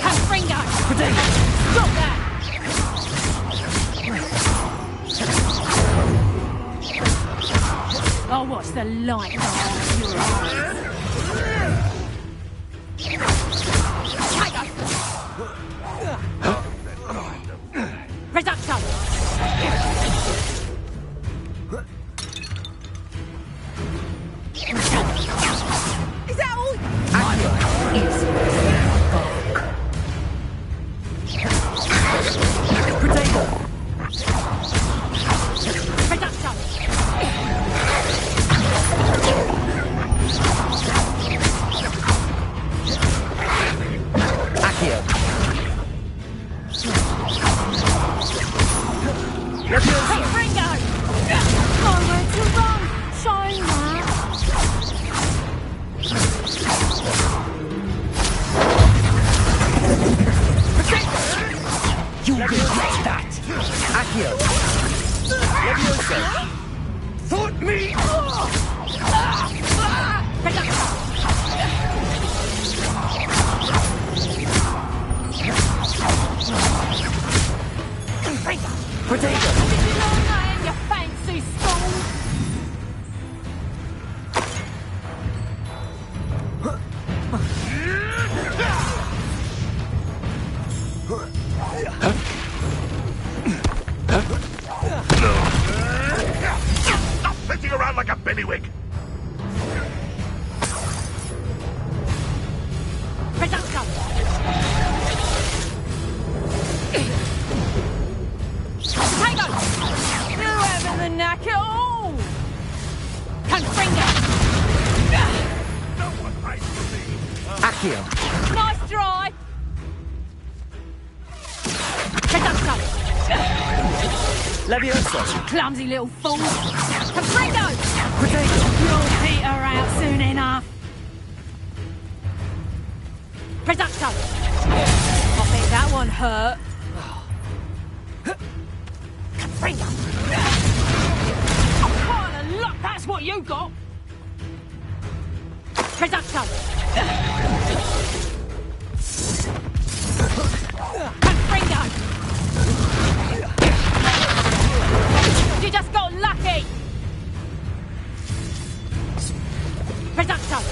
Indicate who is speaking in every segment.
Speaker 1: Confringo! Stop that! I'll watch the light go out of your eyes. Reduction! Is that all? Is potato! Reduction!
Speaker 2: Accio!
Speaker 1: Confringo! Nowhere to run! Shine that!
Speaker 2: You will get that! Accio! Levioso! Thought me! Potato!
Speaker 1: Did you learn that in your fancy school?
Speaker 3: Stop flitting around like a billywig!
Speaker 1: Reduction! Potato! You having the knack at all? Confringo!
Speaker 3: No one hides from me!
Speaker 2: Accio!
Speaker 1: Nice try! Reduction!
Speaker 2: Levioso!
Speaker 1: Clumsy little fool! Confringo!
Speaker 2: Potato!
Speaker 1: You'll peter out soon enough! Reduction! I think that one hurt. Confringo! Oh, pile of luck, that's what you got! Reduction! Confringo! You just got lucky! Reduction!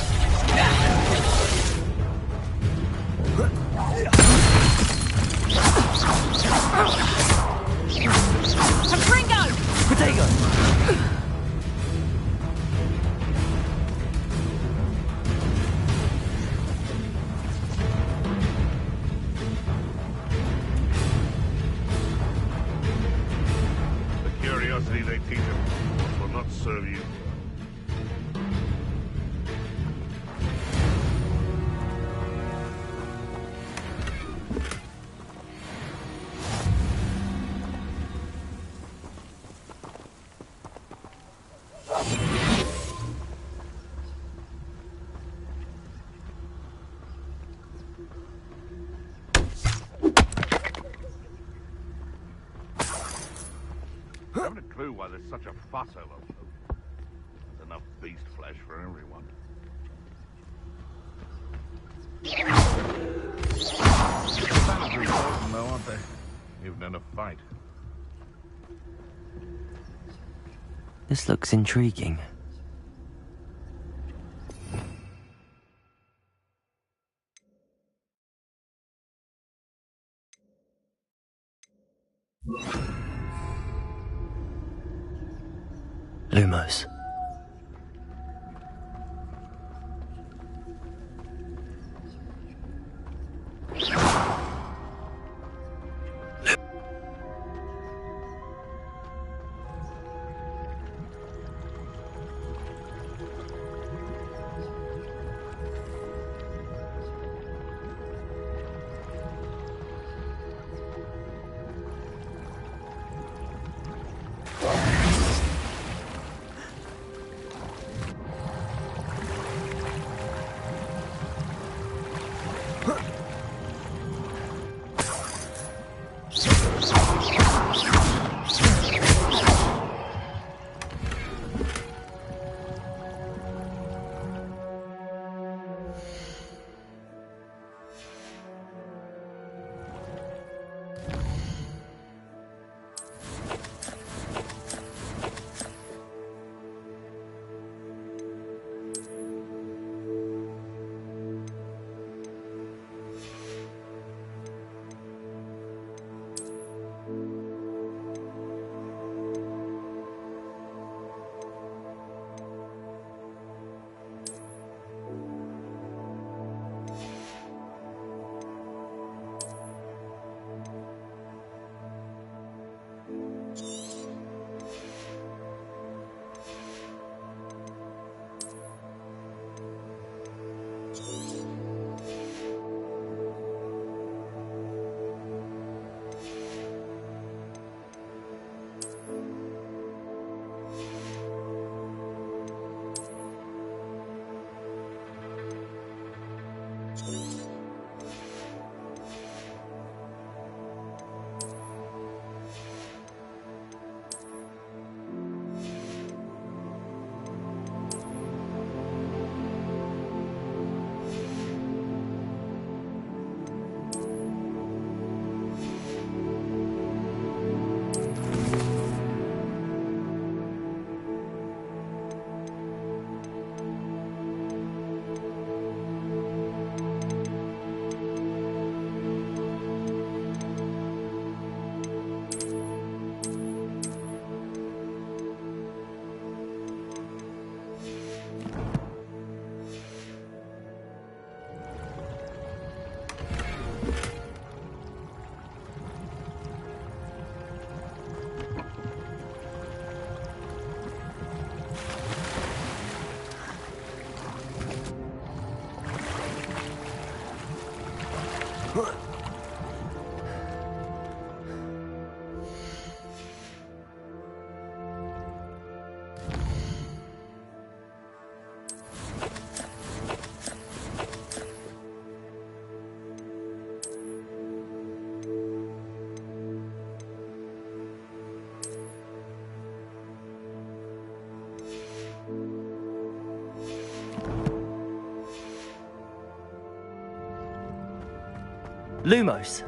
Speaker 1: Confringo!
Speaker 2: Potato!
Speaker 3: The curiosity they teach him will not serve you. I haven't a clue why there's such a fuss over food. There's enough beast flesh for everyone. Savagery poison though, aren't they? Even in a fight.
Speaker 2: This looks intriguing. Lumos. Lumos.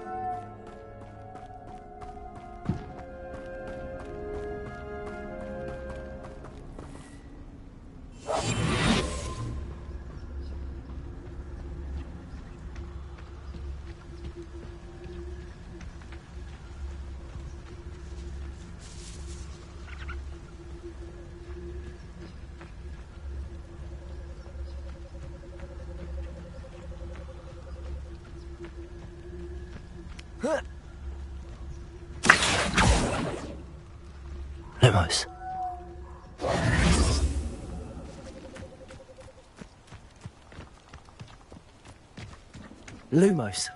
Speaker 2: Lumos. Lumos.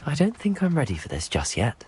Speaker 2: I don't think I'm ready for this just yet.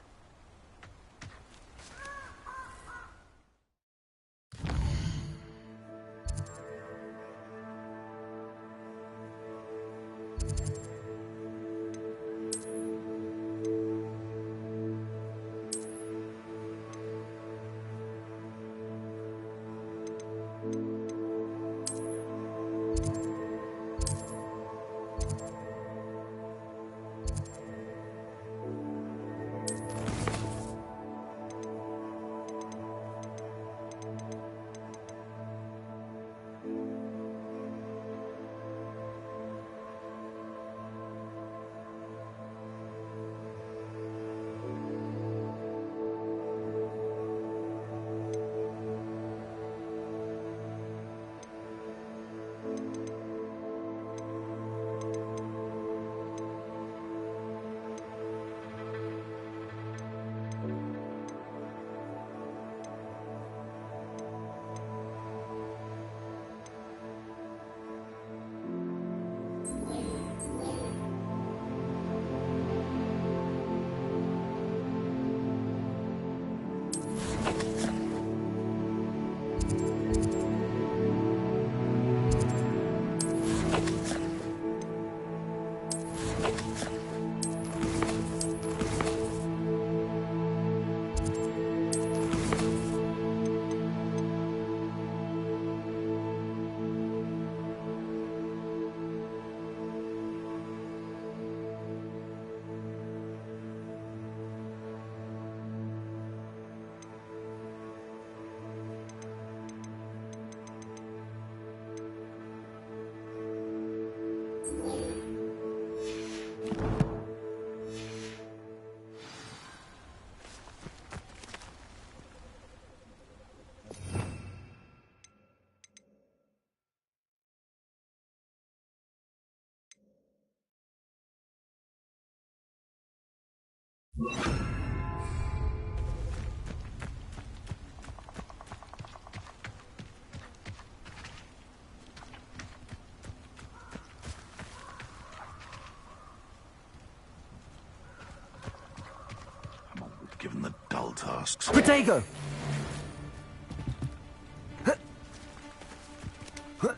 Speaker 3: I'm always given the dull tasks.
Speaker 2: Protego!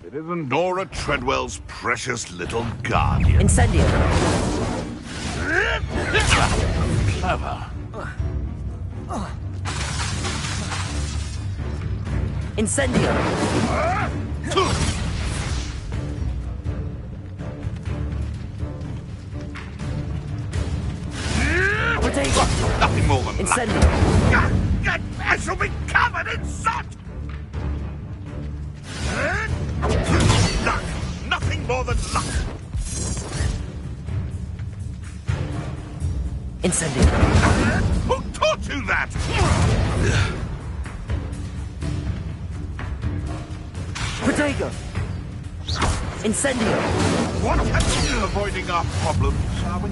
Speaker 3: It isn't Nora Treadwell's precious little guardian.
Speaker 2: Incendio!
Speaker 3: Clever.
Speaker 2: Incendio! Protego!
Speaker 3: Nothing more than luck.
Speaker 2: Incendio!
Speaker 3: I shall be covered in soot! Luck! Nothing more than luck!
Speaker 2: Incendio!
Speaker 3: Who taught you that?
Speaker 2: Protego! Incendio!
Speaker 3: What? Avoiding our problems, are we?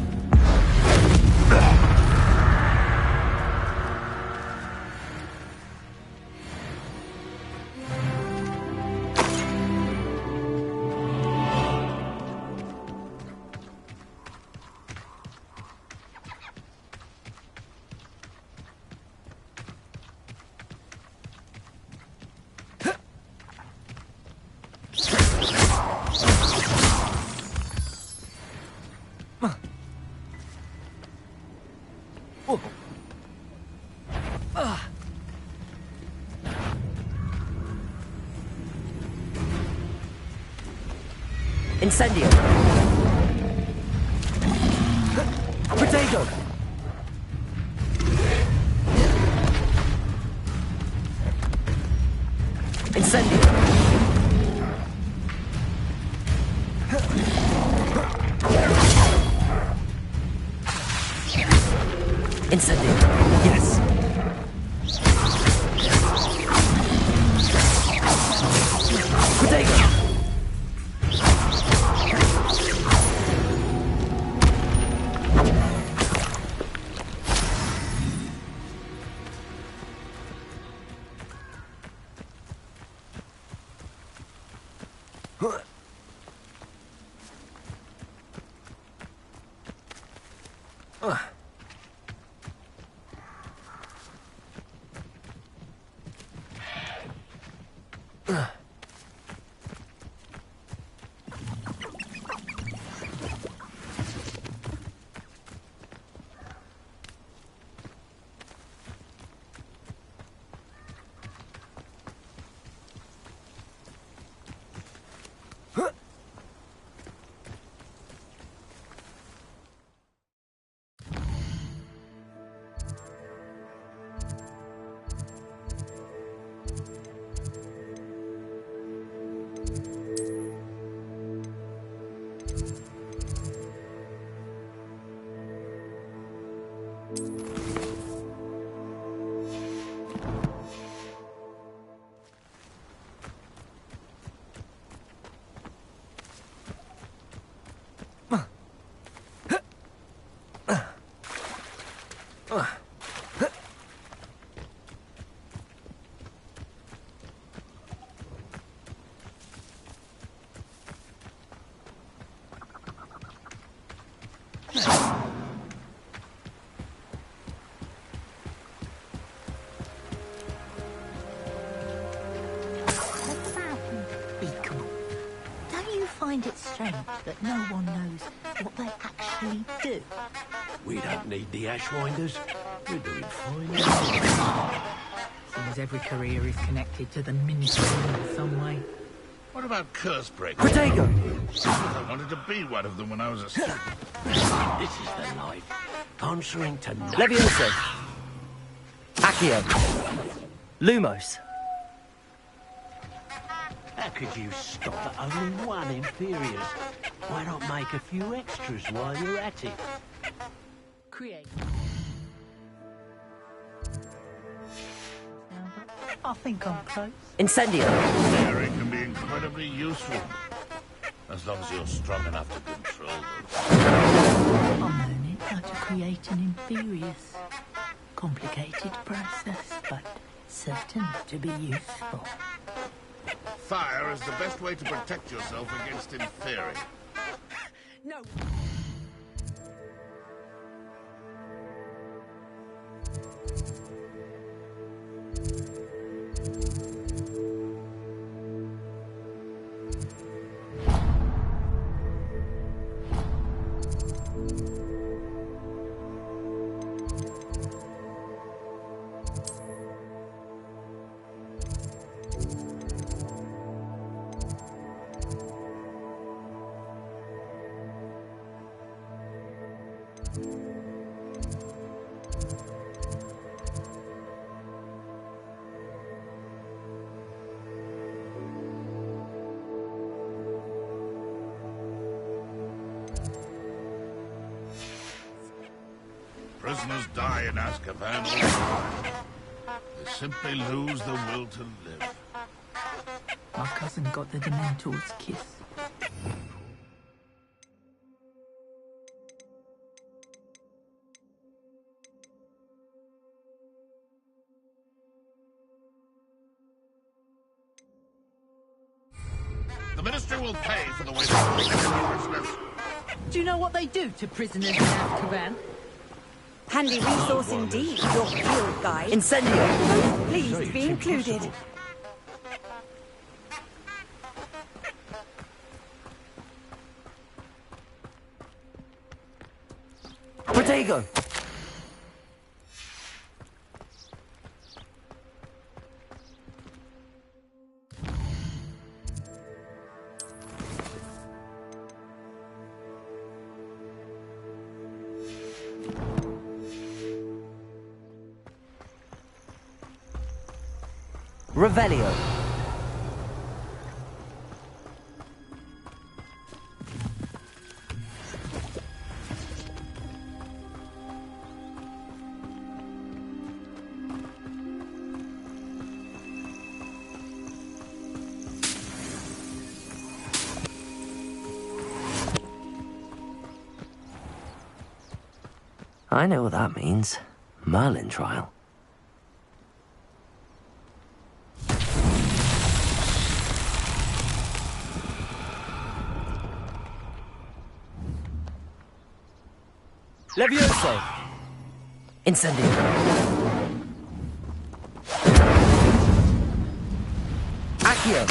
Speaker 2: Incendio. Protego. Incendio. Incendio. Yes. Protego.
Speaker 4: Find it strange that no one knows what they actually do.
Speaker 5: We don't need the Ashwinders. We're doing fine.
Speaker 6: Seems every career is connected to the Ministry in some way.
Speaker 3: What about Cursebreak?
Speaker 2: Protego.
Speaker 3: I wanted to be one of them when I was a student.
Speaker 5: This is the life. Answering to nothing.
Speaker 2: Levioso. Accio. Lumos.
Speaker 5: How could you stop at only one Inferiors? Why not make a few extras while you're at it?
Speaker 6: Create.
Speaker 4: I think I'm close.
Speaker 2: Incendio.
Speaker 3: Theory can be incredibly useful, as long as you're strong enough to control them.
Speaker 4: I'm learning how to create an Inferius. Complicated process, but certain to be useful.
Speaker 3: Fire is the best way to protect yourself against Inferi.
Speaker 6: No.
Speaker 3: Prisoners die in Azkaban all the time. They simply lose the will to live.
Speaker 4: My cousin got the Dementor's kiss.
Speaker 3: The Ministry will pay for the waste of prisoners.
Speaker 6: Do you know what they do to prisoners in Azkaban?
Speaker 1: Handy resource indeed, your field guide.
Speaker 2: Incendio.
Speaker 1: Pleased to be included.
Speaker 2: Protego. Revelio. I know what that means. Merlin trial. Levioso! Incendio! Accio!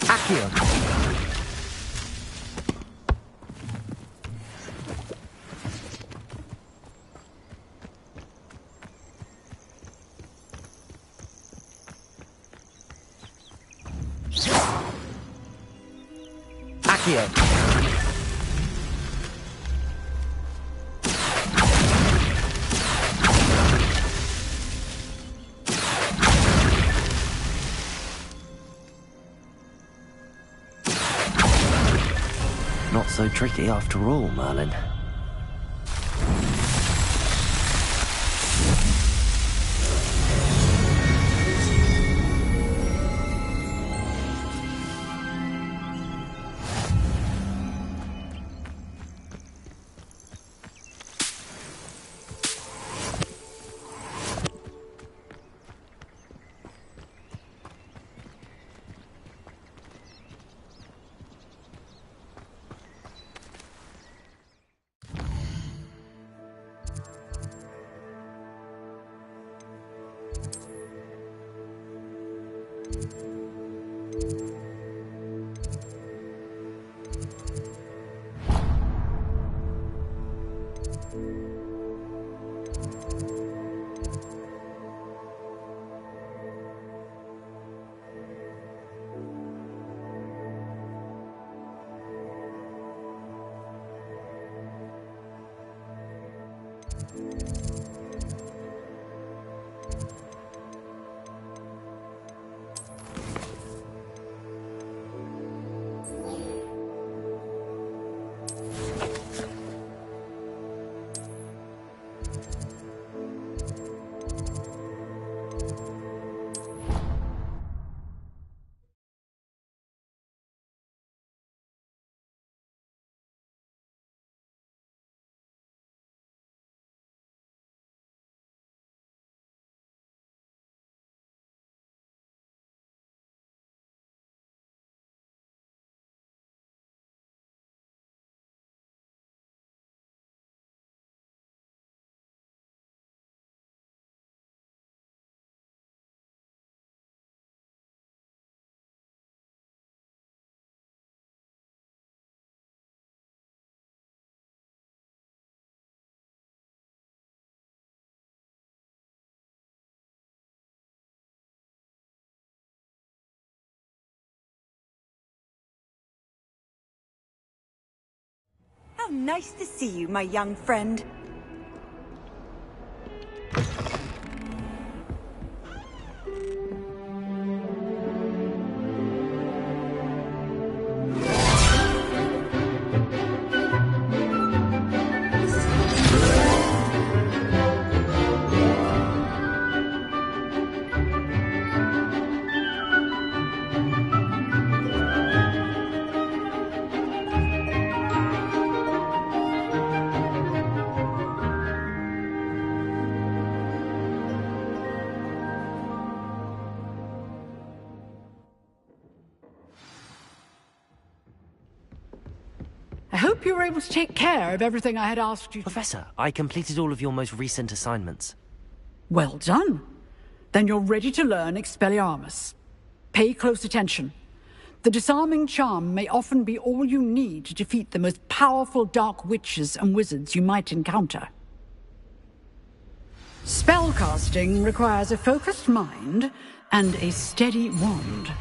Speaker 2: Accio! Accio! Not so tricky after all, Merlin.
Speaker 7: How nice to see you, my young friend.
Speaker 1: I hope you were able to take care of everything I had asked you to.
Speaker 2: Professor, I completed all of your most recent assignments.
Speaker 1: Well done. Then you're ready to learn Expelliarmus. Pay close attention. The disarming charm may often be all you need to defeat the most powerful dark witches and wizards you might encounter. Spellcasting requires a focused mind and a steady wand.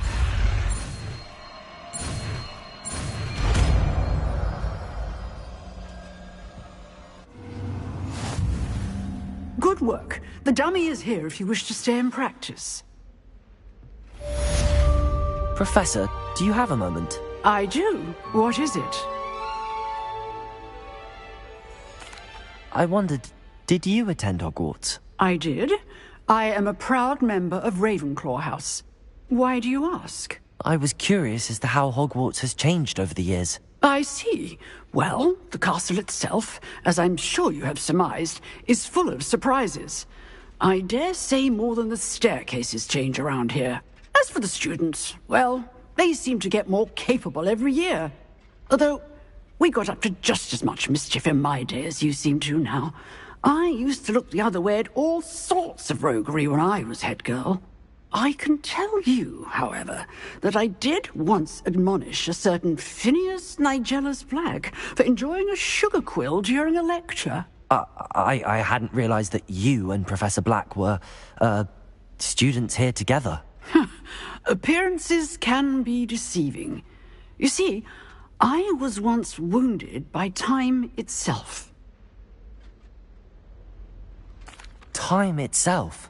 Speaker 1: Good work. The dummy is here if you wish to stay and practice.
Speaker 2: Professor, do you have a moment?
Speaker 1: I do. What is it?
Speaker 2: I wondered, did you attend Hogwarts?
Speaker 1: I did. I am a proud member of Ravenclaw House. Why do you ask?
Speaker 2: I was curious as to how Hogwarts has changed over the years.
Speaker 1: I see. Well, the castle itself, as I'm sure you have surmised, is full of surprises. I dare say more than the staircases change around here. As for the students, well, they seem to get more capable every year. Although, we got up to just as much mischief in my day as you seem to now. I used to look the other way at all sorts of roguery when I was head girl. I can tell you, however, that I did once admonish a certain Phineas Nigellus Black for enjoying a sugar quill during a lecture.
Speaker 2: I hadn't realized that you and Professor Black were, students here together.
Speaker 1: Appearances can be deceiving. You see, I was once wounded by time itself.
Speaker 2: Time itself?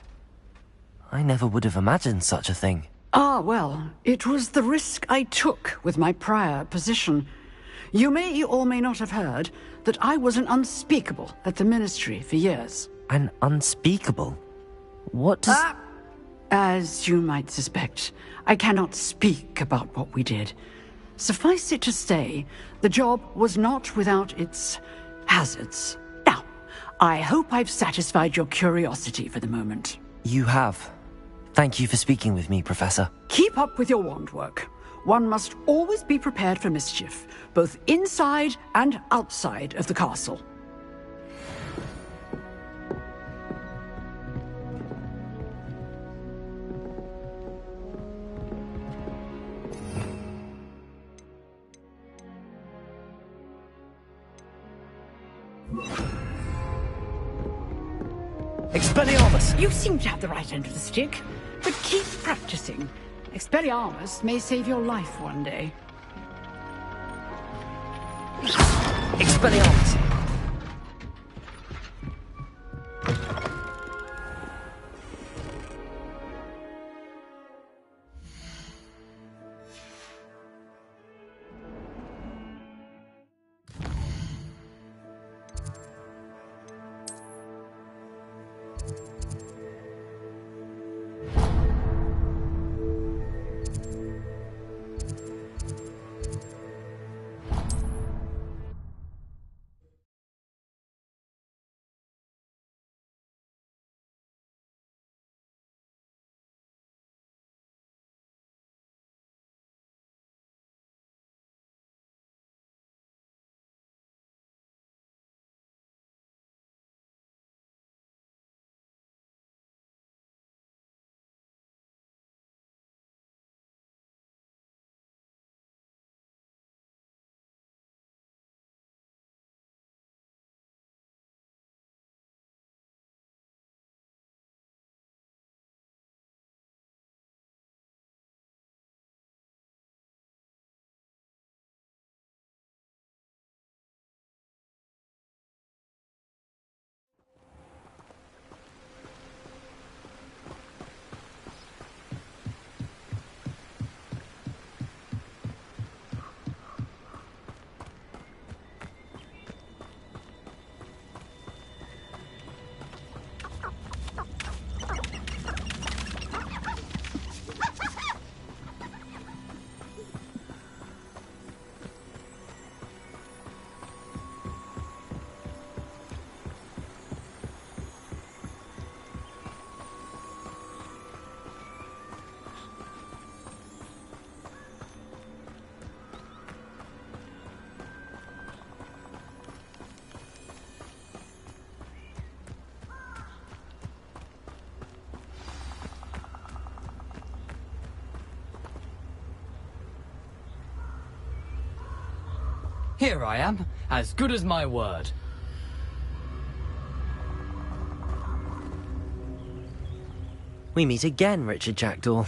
Speaker 2: I never would have imagined such a thing.
Speaker 1: Ah, well, it was the risk I took with my prior position. You may or may not have heard that I was an unspeakable at the Ministry for years.
Speaker 2: An unspeakable? What does...
Speaker 1: As you might suspect, I cannot speak about what we did. Suffice it to say, the job was not without its hazards. Now, I hope I've satisfied your curiosity for the moment.
Speaker 2: You have. Thank you for speaking with me, Professor.
Speaker 1: Keep up with your wand work. One must always be prepared for mischief, both inside and outside of the castle.
Speaker 2: Expelliarmus!
Speaker 1: You seem to have the right end of the stick, but keep practicing. Expelliarmus may save your life one day.
Speaker 2: Expelliarmus!
Speaker 8: Here I am, as good as my word.
Speaker 2: We meet again, Richard Jackdaw.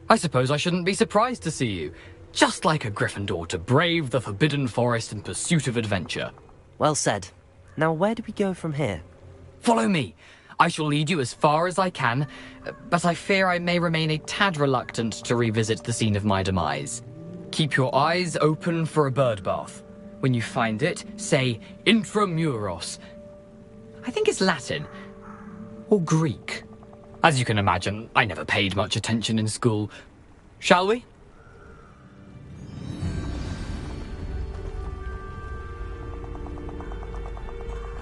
Speaker 8: I suppose I shouldn't be surprised to see you. Just like a Gryffindor to brave the Forbidden Forest in pursuit of adventure.
Speaker 2: Well said. Now where do we go from here?
Speaker 8: Follow me. I shall lead you as far as I can, but I fear I may remain a tad reluctant to revisit the scene of my demise. Keep your eyes open for a bird bath. When you find it, say Intramuros. I think it's Latin. Or Greek. As you can imagine, I never paid much attention in school. Shall we?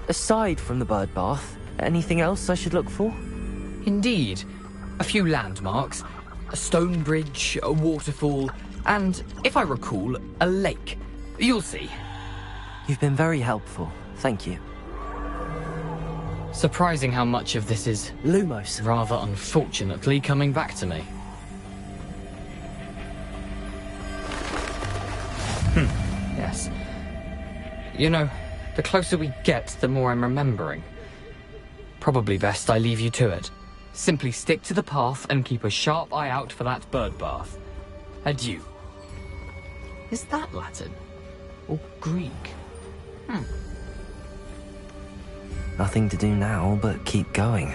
Speaker 2: Aside from the bird bath, anything else I should look for?
Speaker 8: Indeed. A few landmarks, a stone bridge, a waterfall, and, if I recall, a lake. You'll see.
Speaker 2: You've been very helpful. Thank you.
Speaker 8: Surprising how much of this is,
Speaker 2: Lumos.
Speaker 8: rather unfortunately, coming back to me. Yes. You know, the closer we get, the more I'm remembering. Probably best I leave you to it. Simply stick to the path and keep a sharp eye out for that bird bath. Adieu. Is that Latin? Or Greek?
Speaker 2: Nothing to do now but keep going.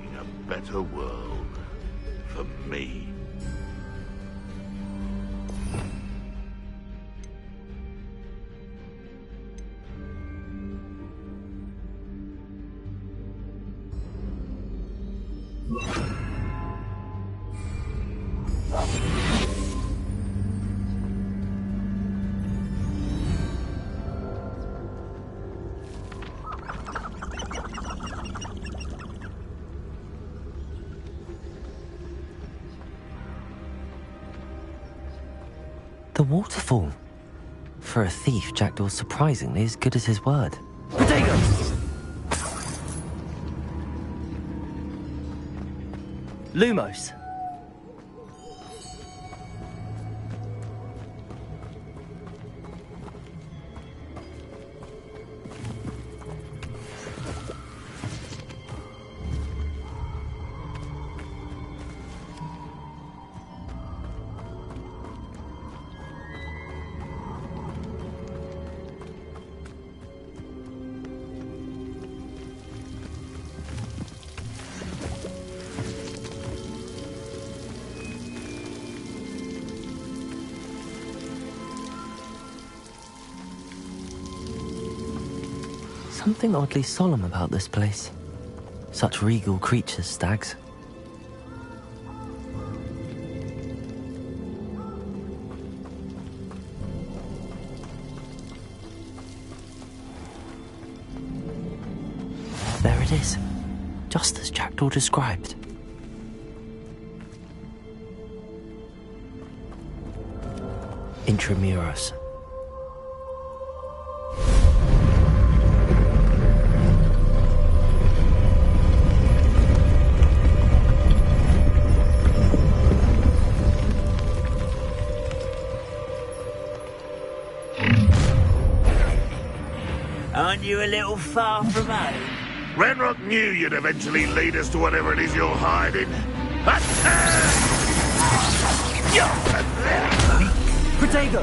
Speaker 3: In a better world. For me.
Speaker 2: The waterfall. For a thief, Jackdaw's surprisingly as good as his word. Potatoes! Lumos. Something oddly solemn about this place. Such regal creatures, stags. There it is, just as Jackdaw described. Intramuros.
Speaker 5: Aren't you a little far from home?
Speaker 3: Ranrock knew you'd eventually lead us to whatever it is you're hiding.
Speaker 2: Protego!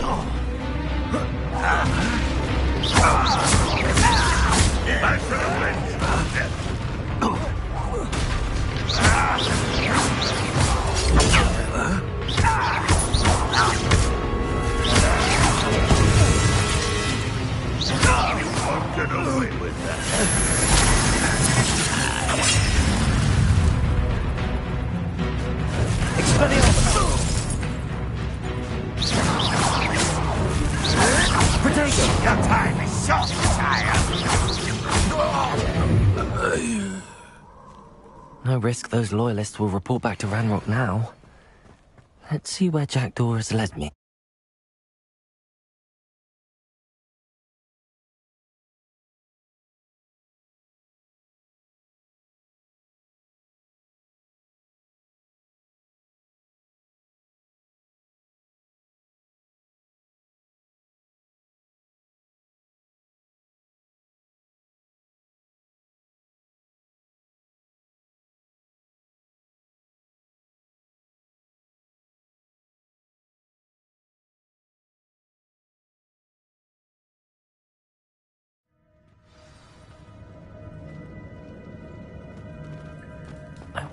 Speaker 3: Back to the fence. Won't get away with that.
Speaker 2: Protego!
Speaker 3: Your time is short, sire.
Speaker 2: No risk those loyalists will report back to Ranrock now. Let's see where Jackdaw has led me.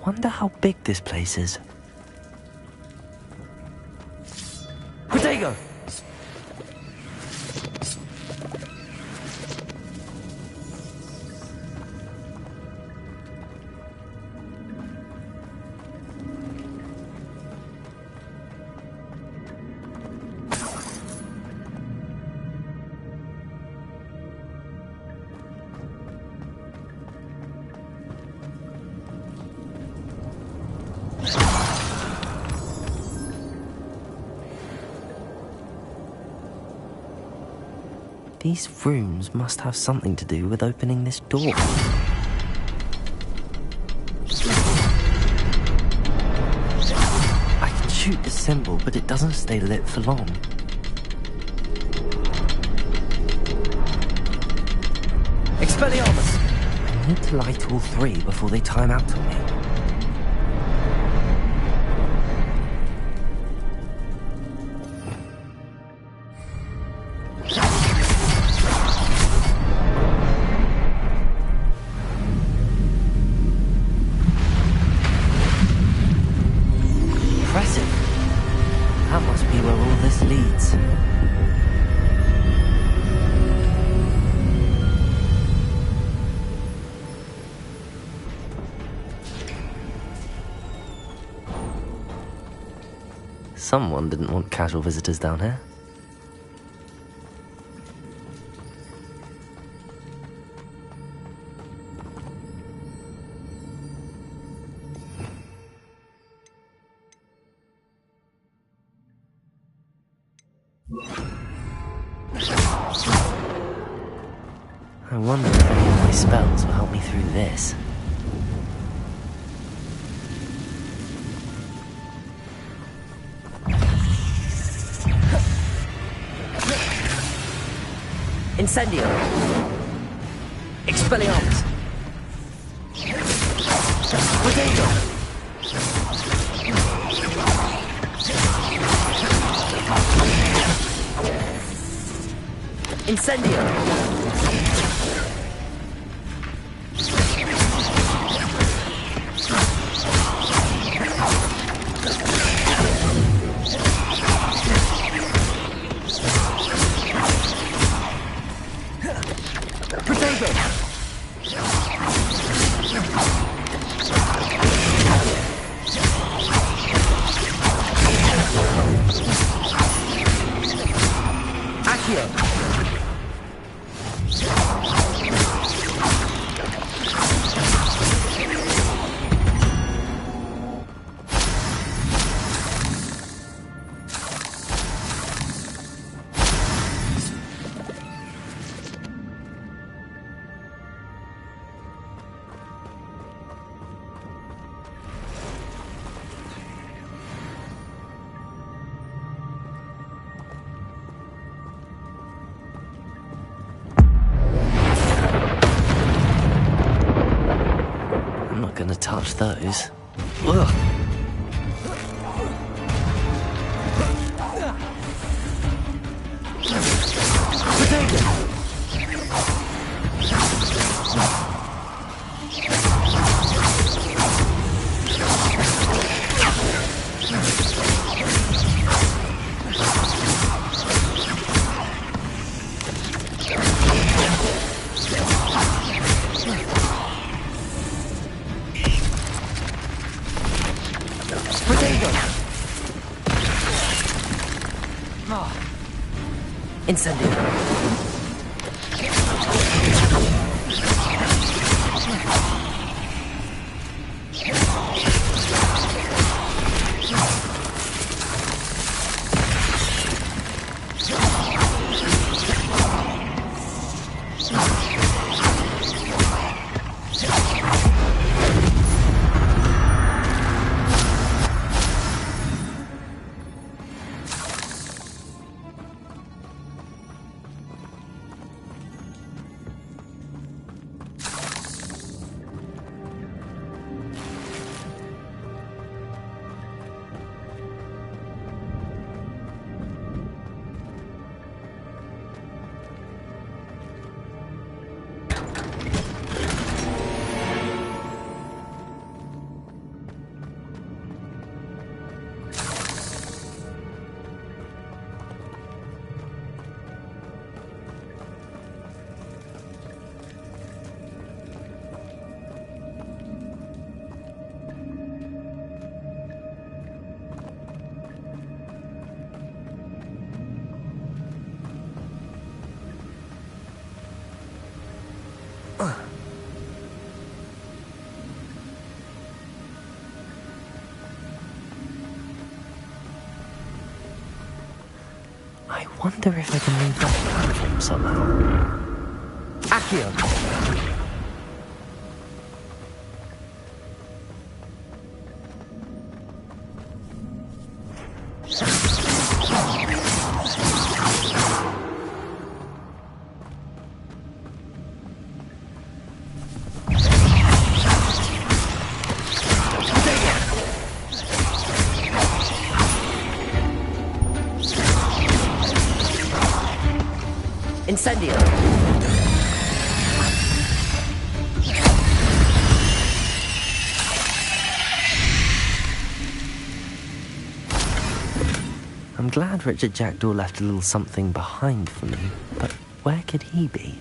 Speaker 2: Wonder how big this place is. Protego! These rooms must have something to do with opening this door. I can shoot the symbol, but it doesn't stay lit for long. Expelliarmus! I need to light all three before they time out on me. Someone didn't want casual visitors down here. I wonder if any of my spells will help me through this. Incendio! Expelliarmus! Protego! Incendio! Gonna touch those. Ugh. Incendio. wonder if I can leave that platform somehow. Accio! Incendio! I'm glad Richard Jackdaw left a little something behind for me, but where could he be?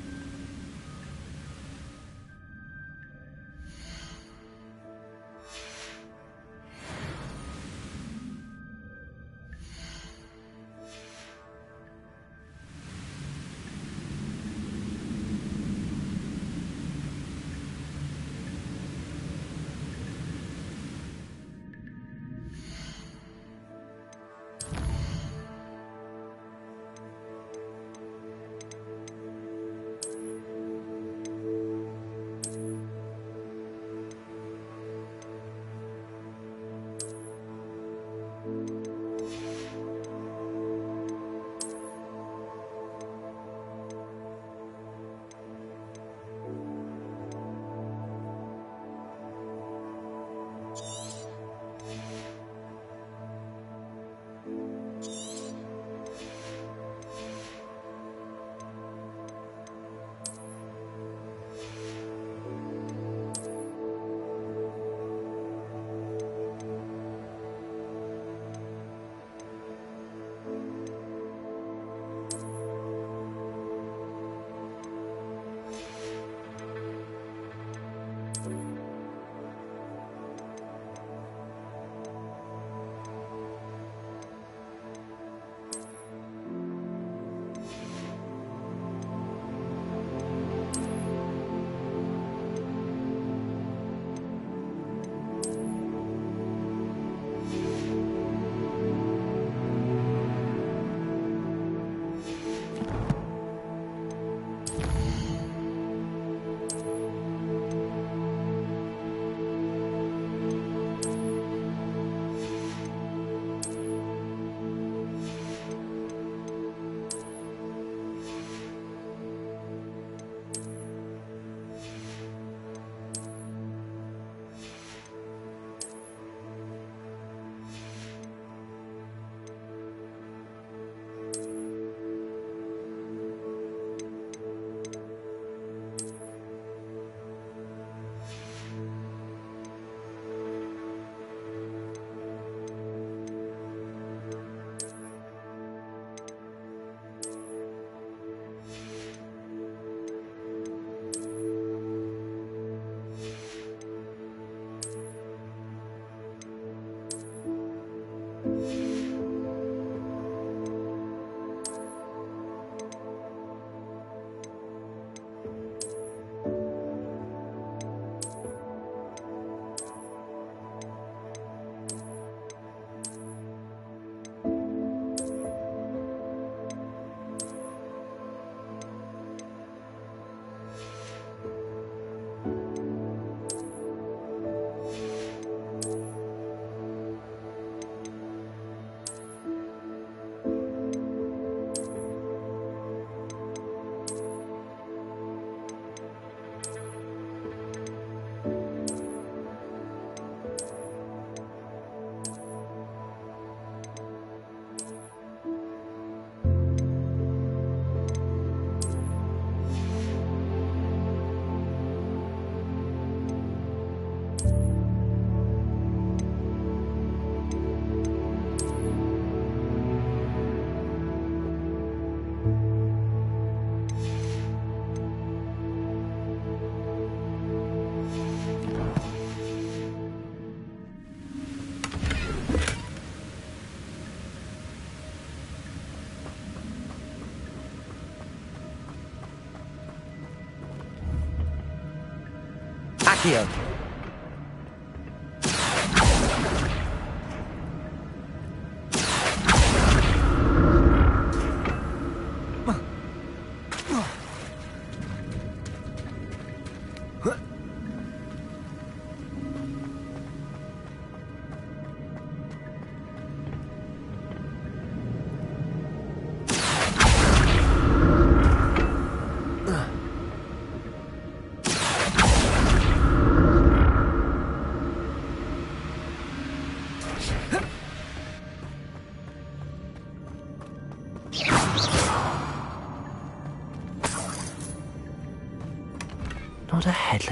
Speaker 2: Accio.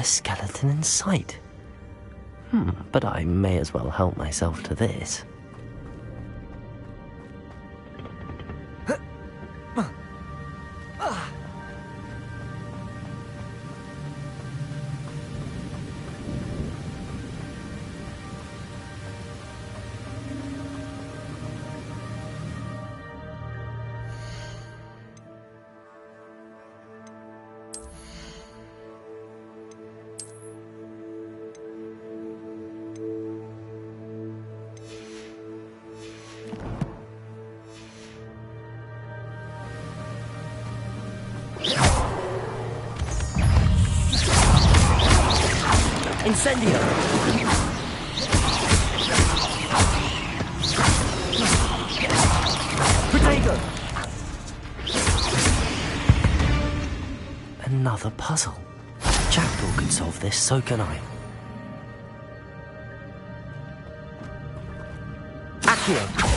Speaker 2: skeleton in sight. But I may as well help myself to this. Incendio! Protego! Another puzzle. Jackdaw could solve this, so can I. Accio!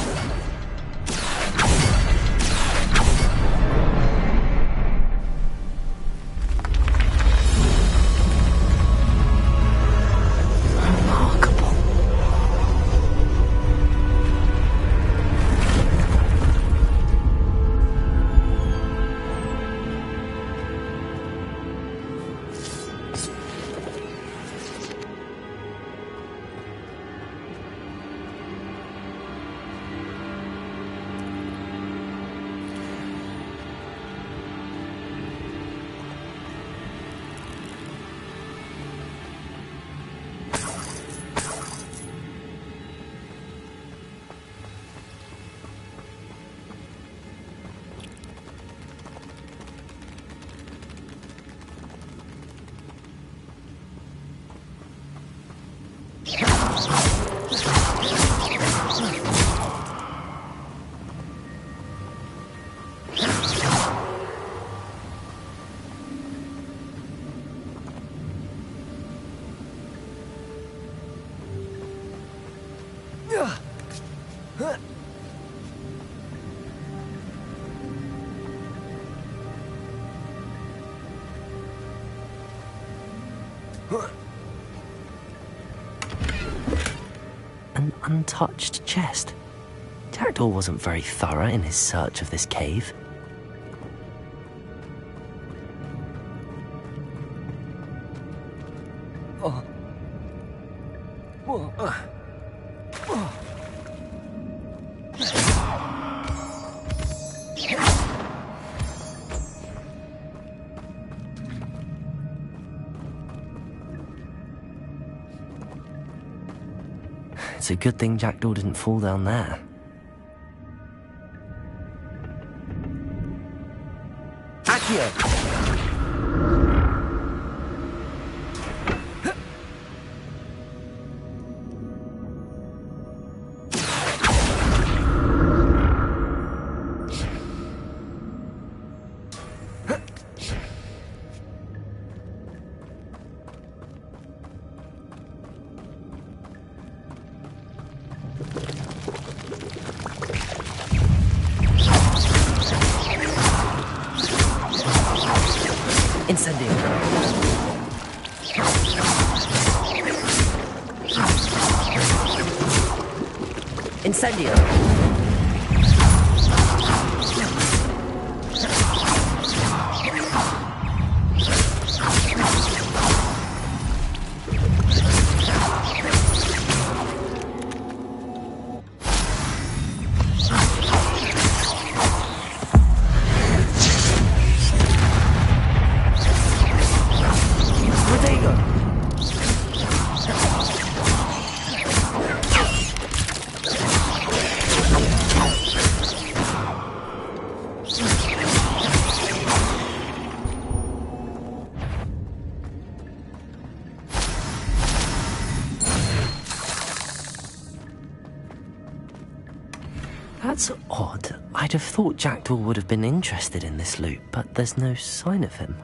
Speaker 2: An untouched chest. Jackdaw wasn't very thorough in his search of this cave. It's a good thing Jackdaw didn't fall down there. Accio! Incendio. Incendio. That's odd. I'd have thought Jackdaw would have been interested in this loot, but there's no sign of him.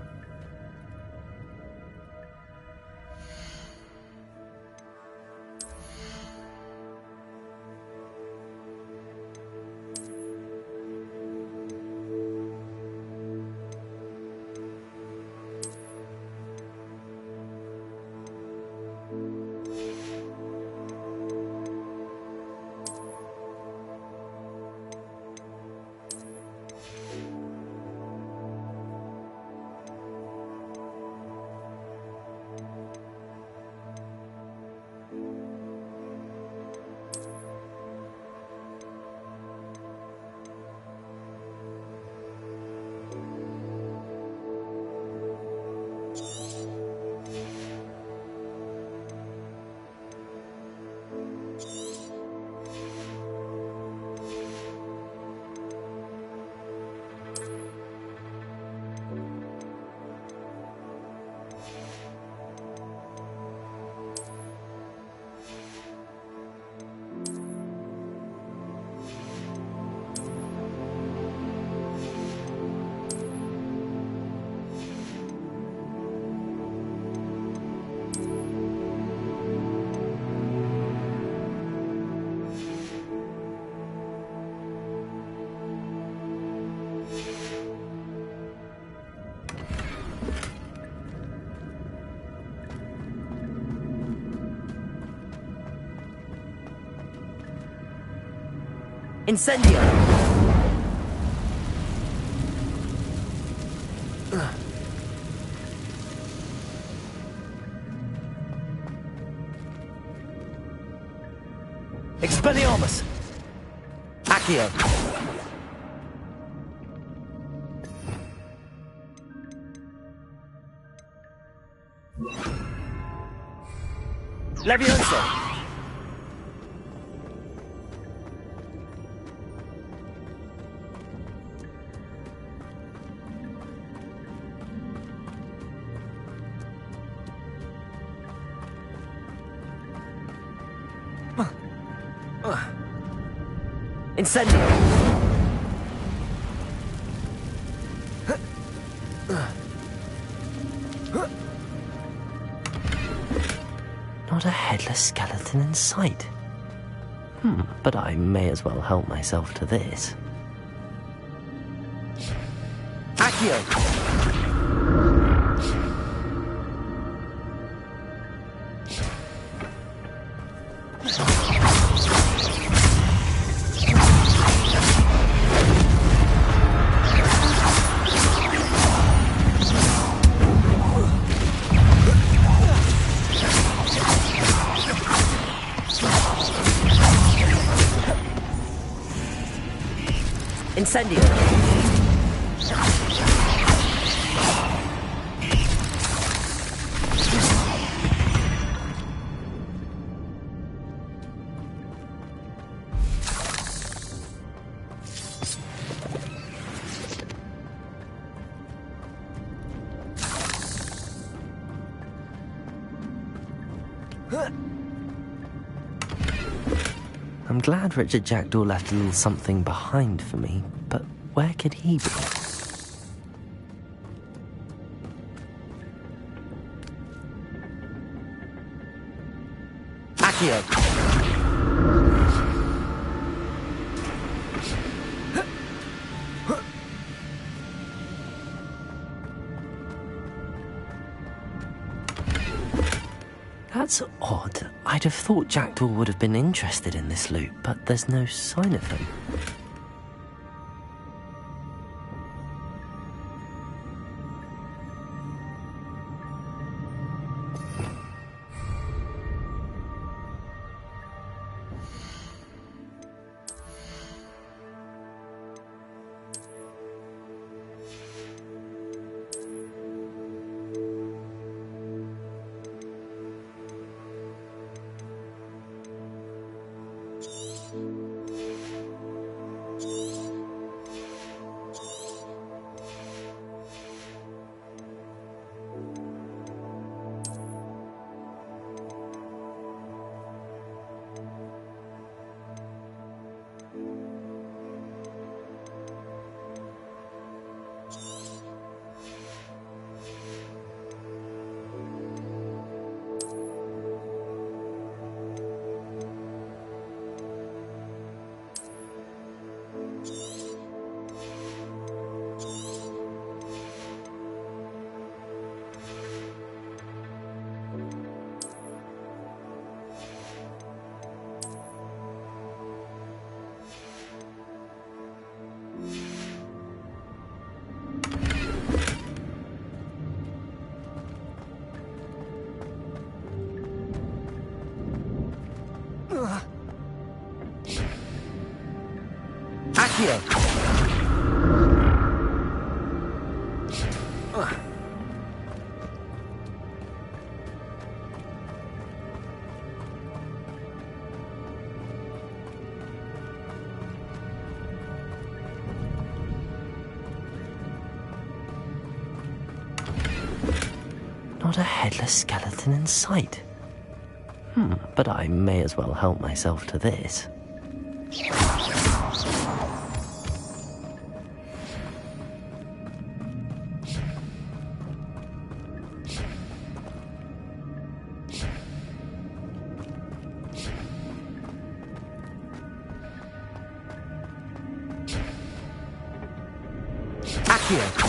Speaker 2: Incendio! Expelliarmus! Accio! Leviosa! Incendio! Not a headless skeleton in sight. But I may as well help myself to this. Accio! Incendio! I'm glad Richard Jackdaw left a little something behind for me, but where could he be? Accio! That's odd. I'd have thought Jackdaw would have been interested in this loot, but there's no sign of him. Accio! Not a headless skeleton in sight. But I may as well help myself to this. Accio!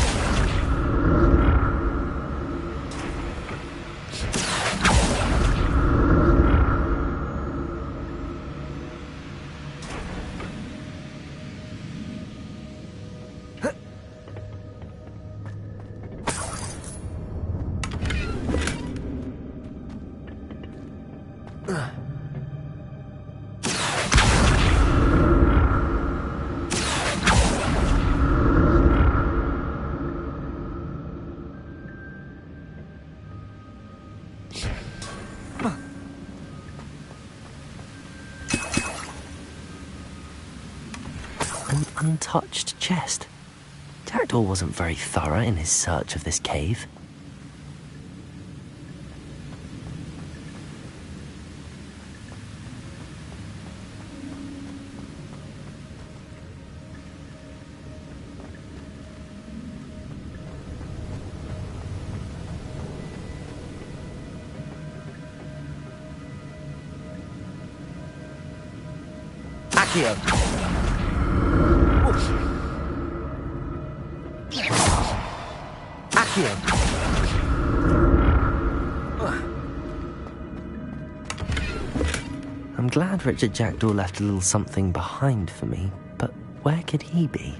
Speaker 2: An untouched chest. Jackdaw wasn't very thorough in his search of this cave.
Speaker 9: Accio. Accio.
Speaker 2: I'm glad Richard Jackdaw left a little something behind for me, but where could he be?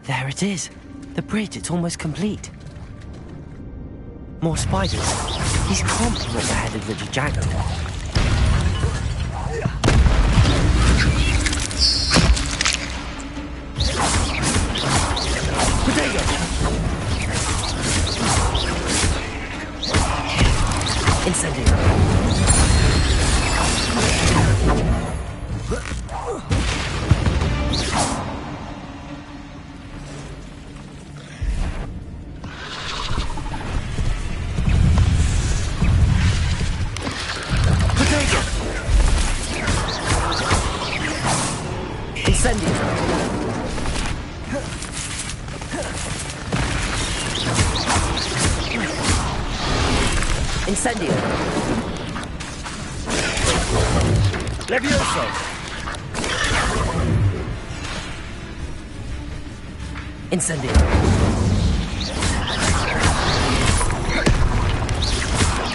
Speaker 2: There it is. The bridge, it's almost complete. More spiders. These can't be what beheaded Richard Jackdaw.
Speaker 9: Potato!
Speaker 2: Incendio.
Speaker 9: Incendio. Levioso.
Speaker 2: Incendio.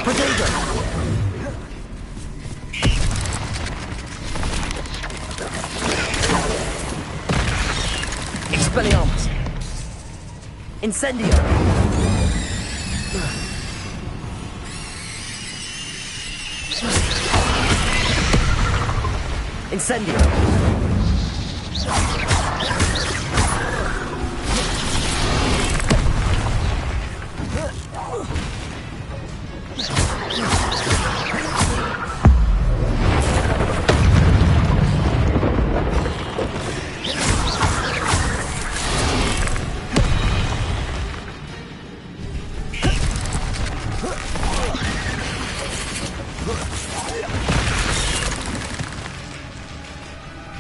Speaker 9: Potato.
Speaker 2: Expelliarmus.
Speaker 9: Incendio. Incendio.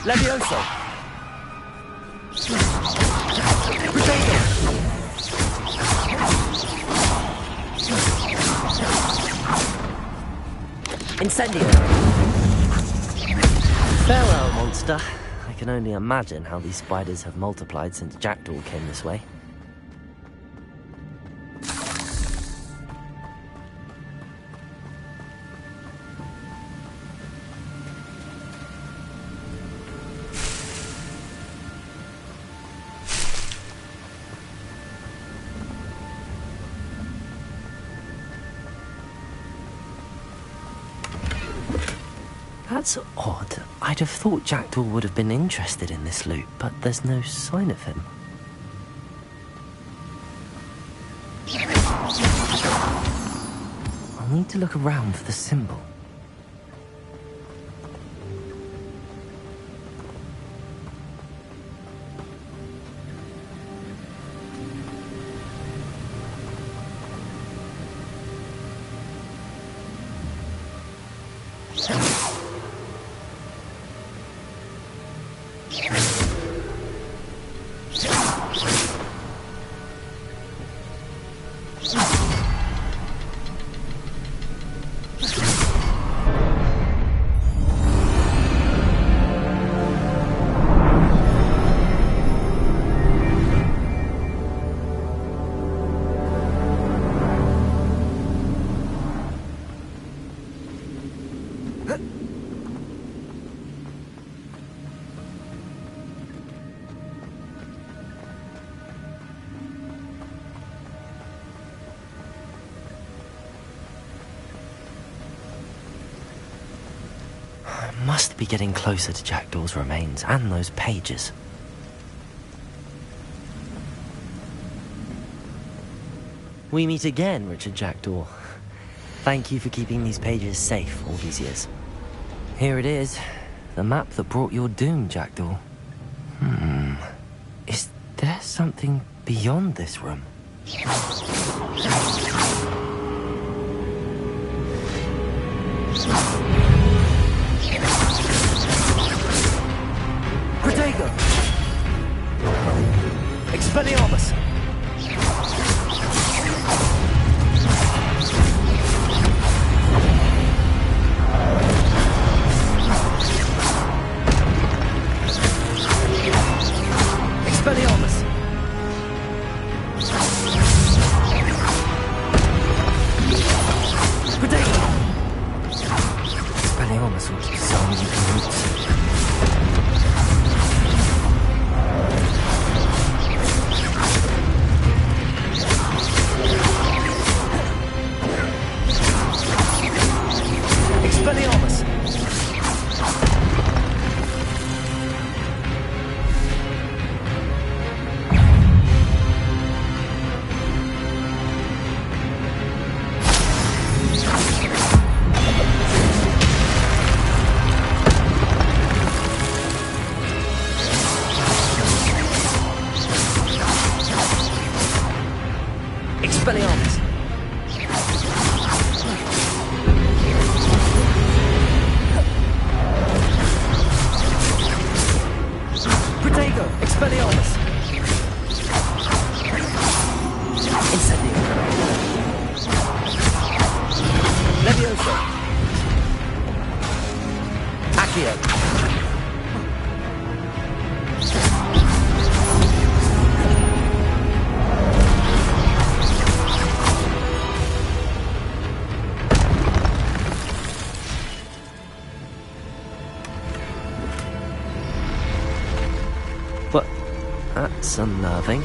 Speaker 9: Levioso. Potato. Incendio.
Speaker 2: Farewell, monster. I can only imagine how these spiders have multiplied since Jackdaw came this way. That's odd. I'd have thought Jackdaw would have been interested in this loot, but there's no sign of him. I'll need to look around for the symbol. Must be getting closer to Jackdaw's remains and those pages. We meet again, Richard Jackdaw. Thank you for keeping these pages safe all these years. Here it is, the map that brought your doom, Jackdaw. Is there something beyond this room?
Speaker 9: Protego! Expelliarmus! Expelliarmus! Protego!
Speaker 2: Expelliarmus will keep summoning you from roots.
Speaker 9: Expelliarmus! Expelliarmus! Protego! Expelliarmus! Incendio! Levioso! Accio!
Speaker 2: But that's unnerving.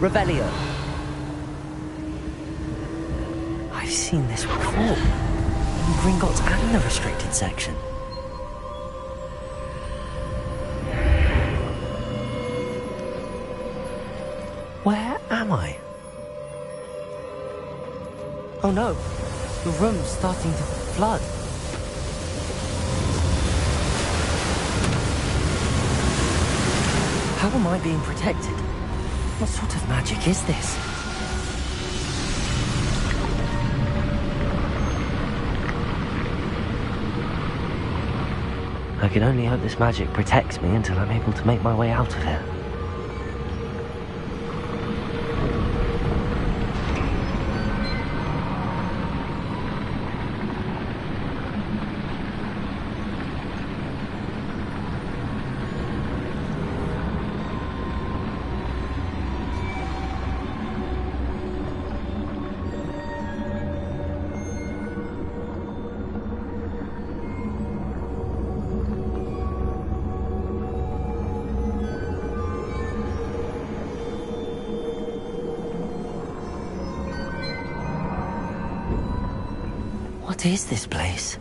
Speaker 9: Revelio.
Speaker 2: I've seen this before. In Gringotts and the restricted section. Where am I? Oh no, the room's starting to flood. How am I being protected? What sort of magic is this? I can only hope this magic protects me until I'm able to make my way out of here. What is this place?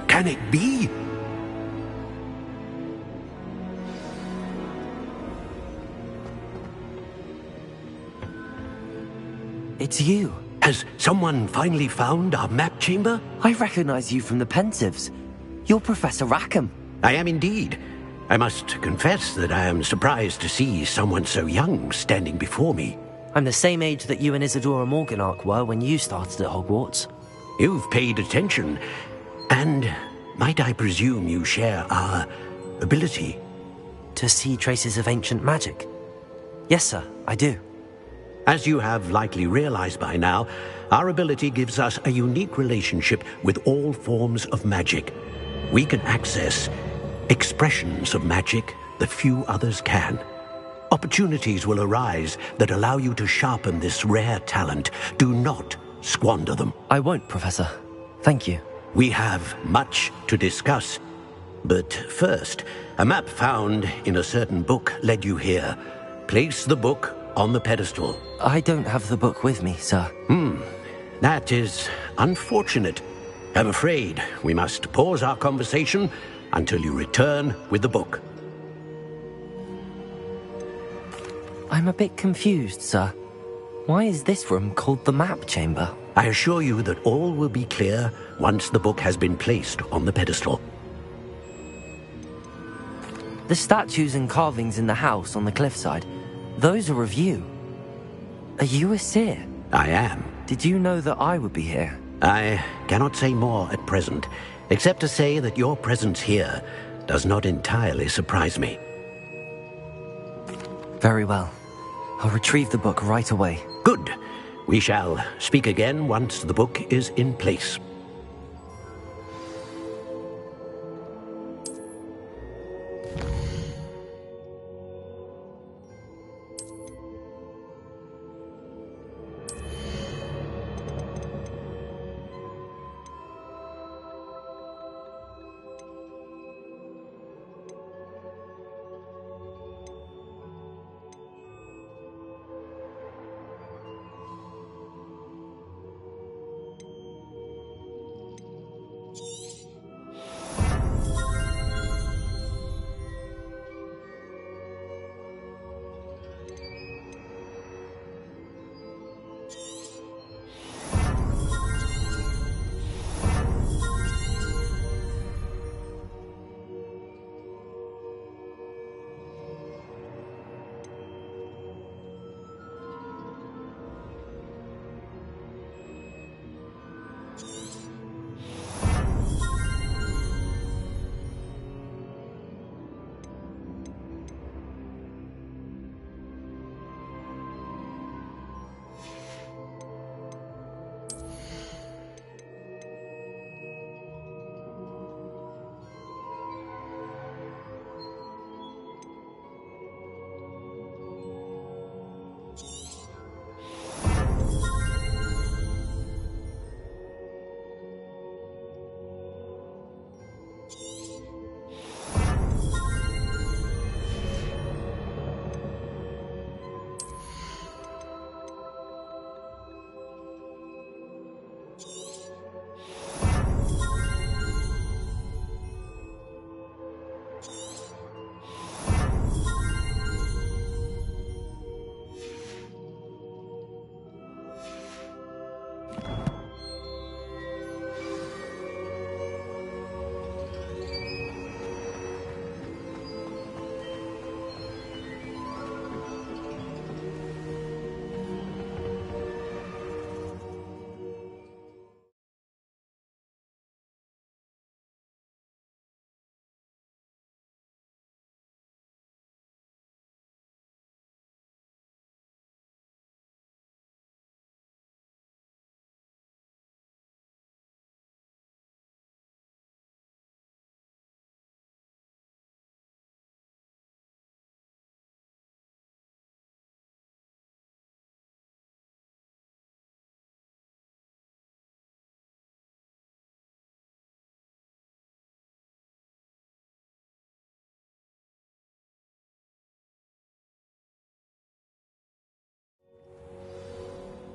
Speaker 5: Can it be?
Speaker 2: It's you.
Speaker 5: Has someone finally found our map chamber?
Speaker 2: I recognize you from the Pensieves. You're Professor Rackham.
Speaker 5: I am indeed. I must confess that I am surprised to see someone so young standing before me.
Speaker 2: I'm the same age that you and Isadora Morganach were when you started at Hogwarts.
Speaker 5: You've paid attention, and might I presume you share our ability?
Speaker 2: To see traces of ancient magic? Yes, sir, I do.
Speaker 5: As you have likely realized by now, our ability gives us a unique relationship with all forms of magic. We can access expressions of magic that few others can. Opportunities will arise that allow you to sharpen this rare talent. Do not squander them.
Speaker 2: I won't, Professor. Thank you.
Speaker 5: We have much to discuss. But first, a map found in a certain book led you here. Place the book on the pedestal.
Speaker 2: I don't have the book with me, sir.
Speaker 5: That is unfortunate. I'm afraid we must pause our conversation until you return with the book.
Speaker 2: I'm a bit confused, sir. Why is this room called the Map Chamber?
Speaker 5: I assure you that all will be clear once the book has been placed on the pedestal.
Speaker 2: The statues and carvings in the house on the cliffside, those are of you. Are you a seer?
Speaker 5: I am.
Speaker 2: Did you know that I would be here?
Speaker 5: I cannot say more at present, except to say that your presence here does not entirely surprise me.
Speaker 2: Very well. I'll retrieve the book right away.
Speaker 5: Good. We shall speak again once the book is in place.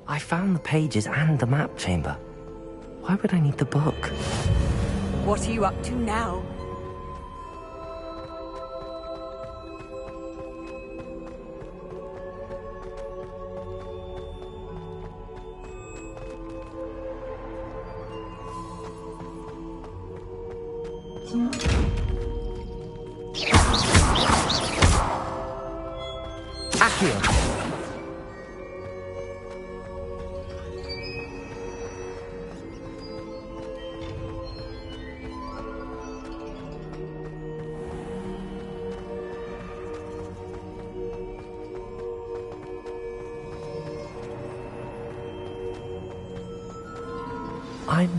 Speaker 2: I found the pages and the map chamber. Why would I need the book?
Speaker 7: What are you up to now?
Speaker 9: Accio.
Speaker 2: I'm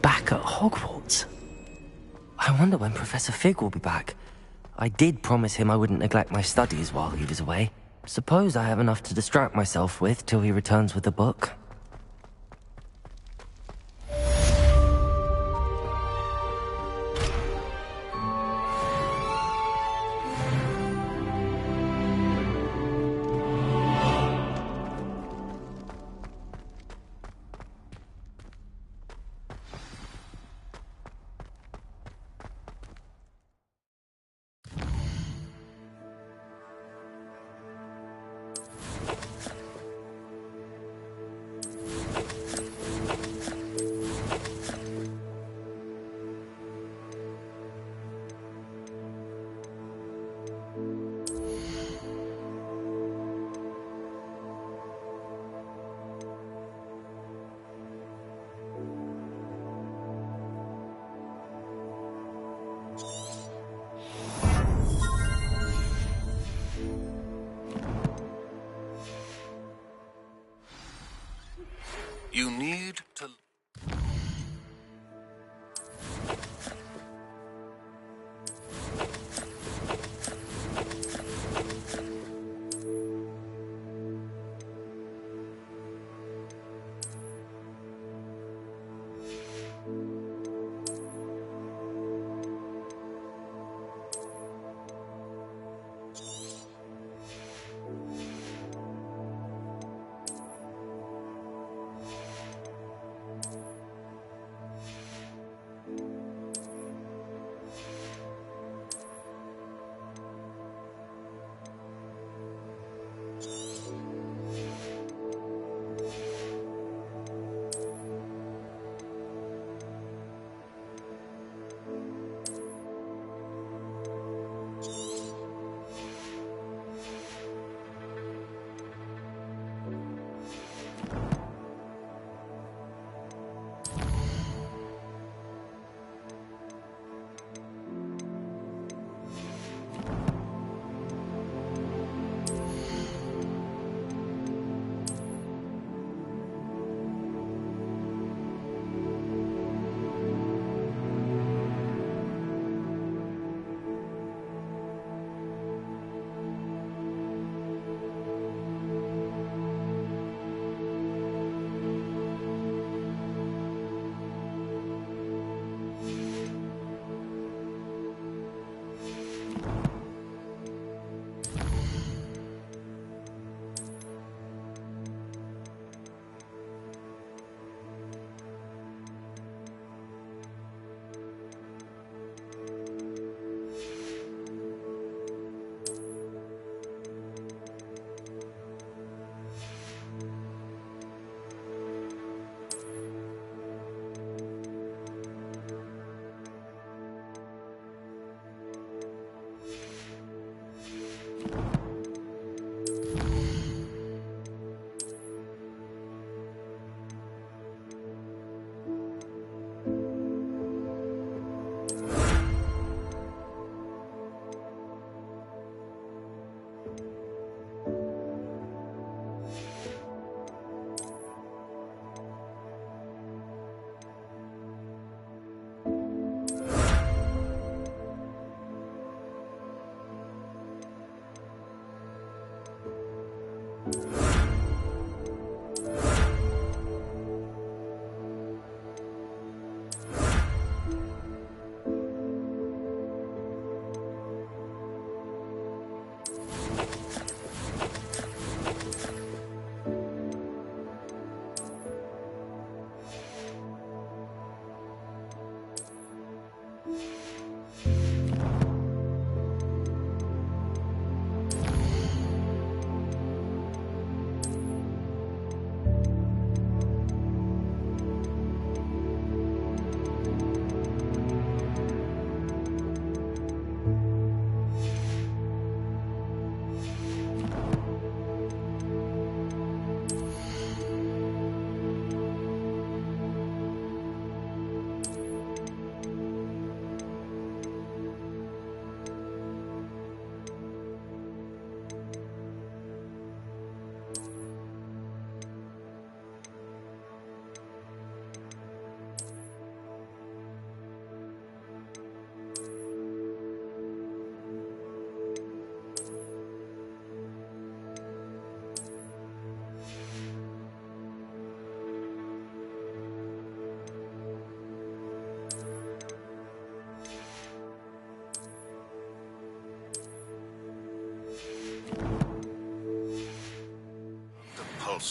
Speaker 2: back at Hogwarts. I wonder when Professor Fig will be back. I did promise him I wouldn't neglect my studies while he was away. Suppose I have enough to distract myself with till he returns with the book.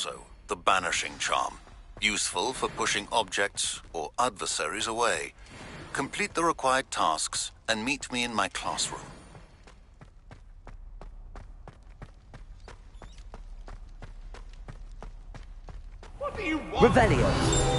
Speaker 10: Levioso, the Banishing Charm. Useful for pushing objects or adversaries away. Complete the required tasks and meet me in my classroom.
Speaker 3: What do you want?
Speaker 9: Revelio.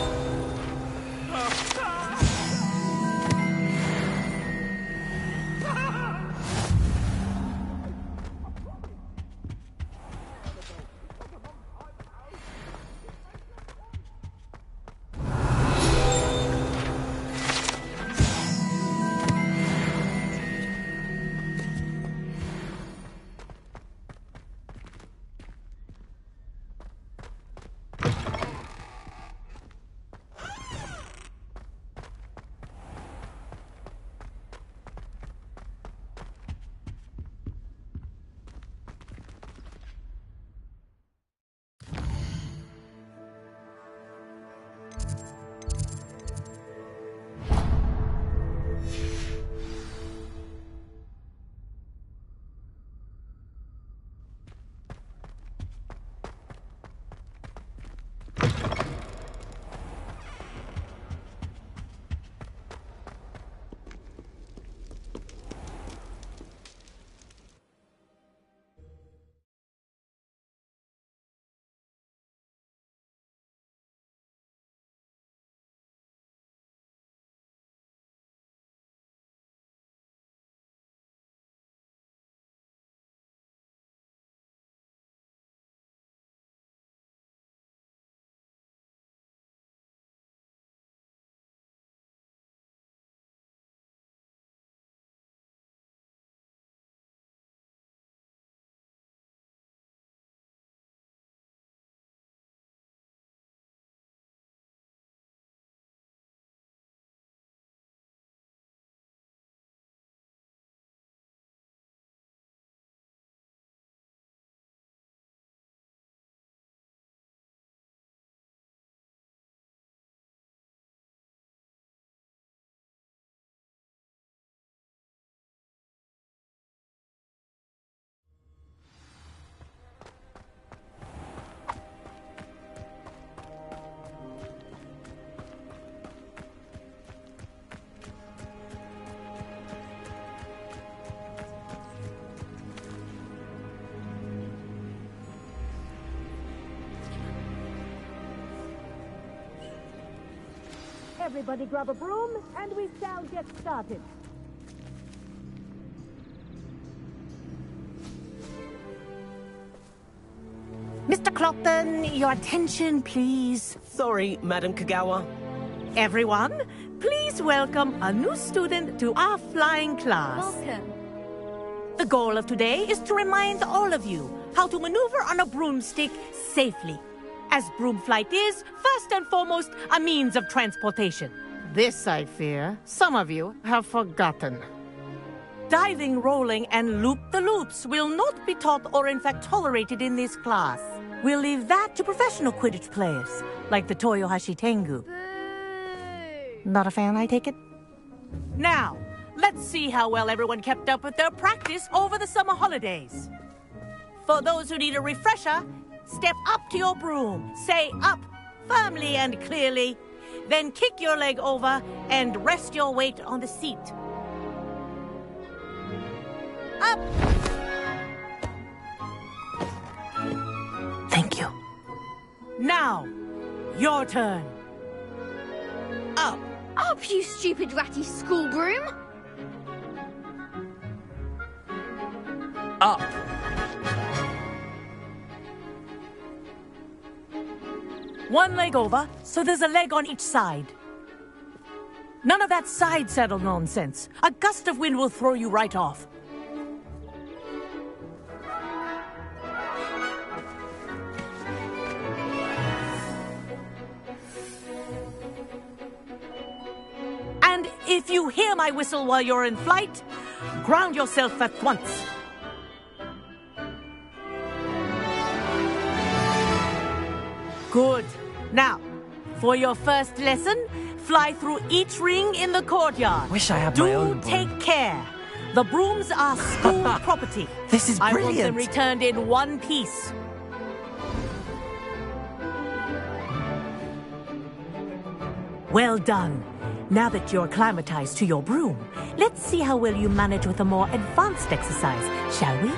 Speaker 11: Everybody grab a broom, and we shall get started.
Speaker 12: Mr. Clopton, your attention, please.
Speaker 9: Sorry, Madam Kagawa.
Speaker 12: Everyone, please welcome a new student to our flying class.
Speaker 11: Welcome.
Speaker 12: The goal of today is to remind all of you how to maneuver on a broomstick safely, as broom flight is, first and foremost, a means of transportation.
Speaker 13: This, I fear, some of you have forgotten.
Speaker 12: Diving, rolling, and loop-the-loops will not be taught or in fact tolerated in this class. We'll leave that to professional Quidditch players, like the Toyohashi Tengu.
Speaker 13: Not a fan, I take it?
Speaker 12: Now, let's see how well everyone kept up with their practice over the summer holidays. For those who need a refresher, step up to your broom, say up firmly and clearly, then kick your leg over and rest your weight on the seat. Up!
Speaker 13: Thank you.
Speaker 12: Now, your turn. Up!
Speaker 14: Up, you stupid ratty school broom!
Speaker 9: Up!
Speaker 12: One leg over, so there's a leg on each side. None of that side saddle nonsense. A gust of wind will throw you right off. And if you hear my whistle while you're in flight, ground yourself at once. Good. Now, for your first lesson, fly through each ring in the courtyard.
Speaker 9: Wish I had my own broom.
Speaker 12: Do take care. The brooms are school property.
Speaker 9: This is brilliant.
Speaker 12: I want them returned in one piece. Well done. Now that you're acclimatized to your broom, let's see how well you manage with a more advanced exercise, shall we?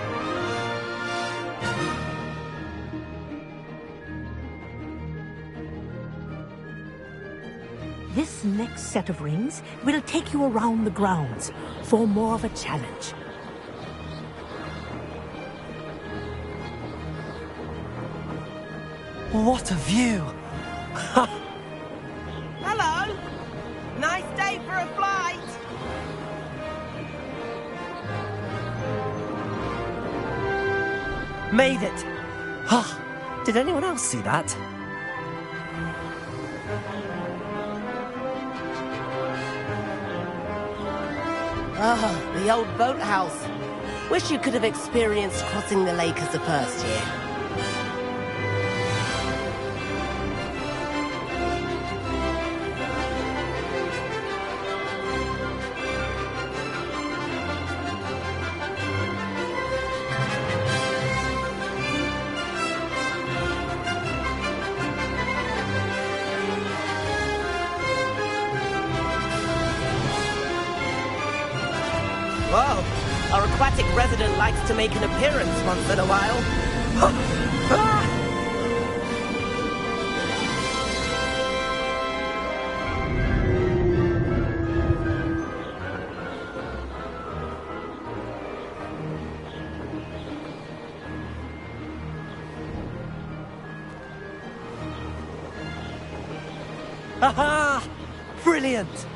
Speaker 12: This next set of rings will take you around the grounds for more of a challenge.
Speaker 9: What a view!
Speaker 15: Hello! Nice day for a flight!
Speaker 9: Made it! Did anyone else see that?
Speaker 15: Ah, the old boathouse. Wish you could have experienced crossing the lake as the first year. Whoa! Our aquatic resident likes to make an appearance once in a while.
Speaker 9: Aha! Brilliant!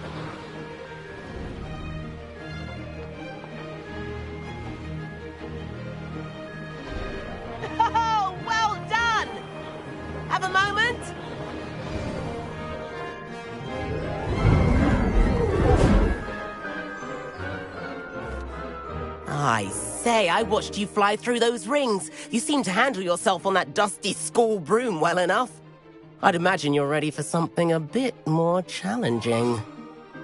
Speaker 15: Oh, well done! Have a moment? I say, I watched you fly through those rings. You seem to handle yourself on that dusty school broom well enough. I'd imagine you're ready for something a bit more challenging.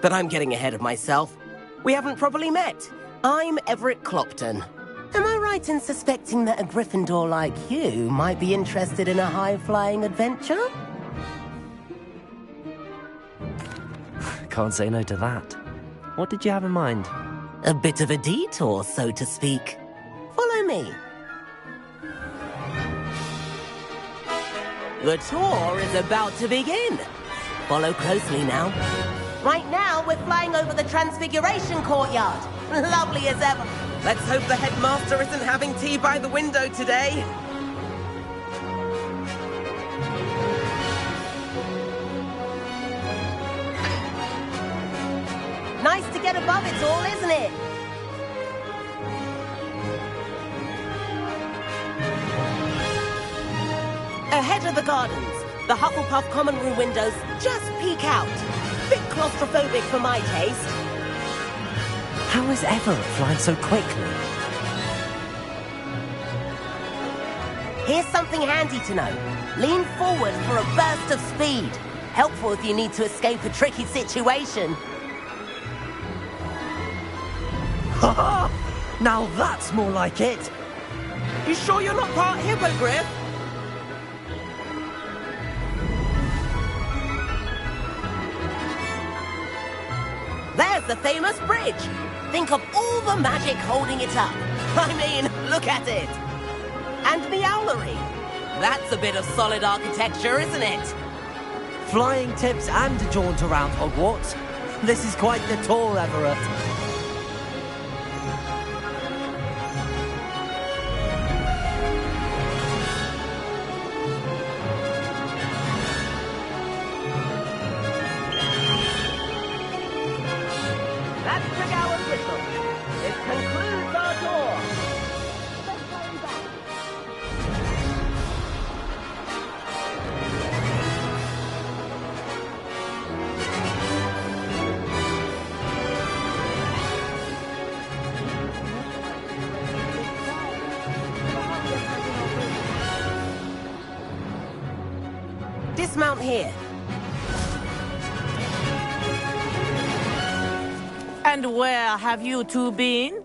Speaker 15: But I'm getting ahead of myself. We haven't properly met. I'm Everett Clopton. Am I right in suspecting that a Gryffindor like you might be interested in a high-flying adventure?
Speaker 2: Can't say no to that. What did you have in mind?
Speaker 15: A bit of a detour, so to speak. Follow me. The tour is about to begin. Follow closely now. Right now, we're flying over the Transfiguration Courtyard. Lovely as ever. Let's hope the headmaster isn't having tea by the window today. Nice to get above it all, isn't it? Ahead of the gardens, the Hufflepuff common room windows just peek out. Bit claustrophobic for my taste.
Speaker 2: How is Everett flying so quickly?
Speaker 15: Here's something handy to know. Lean forward for a burst of speed. Helpful if you need to escape a tricky situation.
Speaker 9: Ha! Now that's more like it!
Speaker 15: You sure you're not part hippogriff? There's the famous bridge. Think of all the magic holding it up. I mean, look at it. And the owlery. That's a bit of solid architecture, isn't it?
Speaker 9: Flying tips and a jaunt around Hogwarts. This is quite the tour, Everett.
Speaker 15: That's Tregower Bristle. It concludes our tour. Dismount here.
Speaker 12: And where have you two been?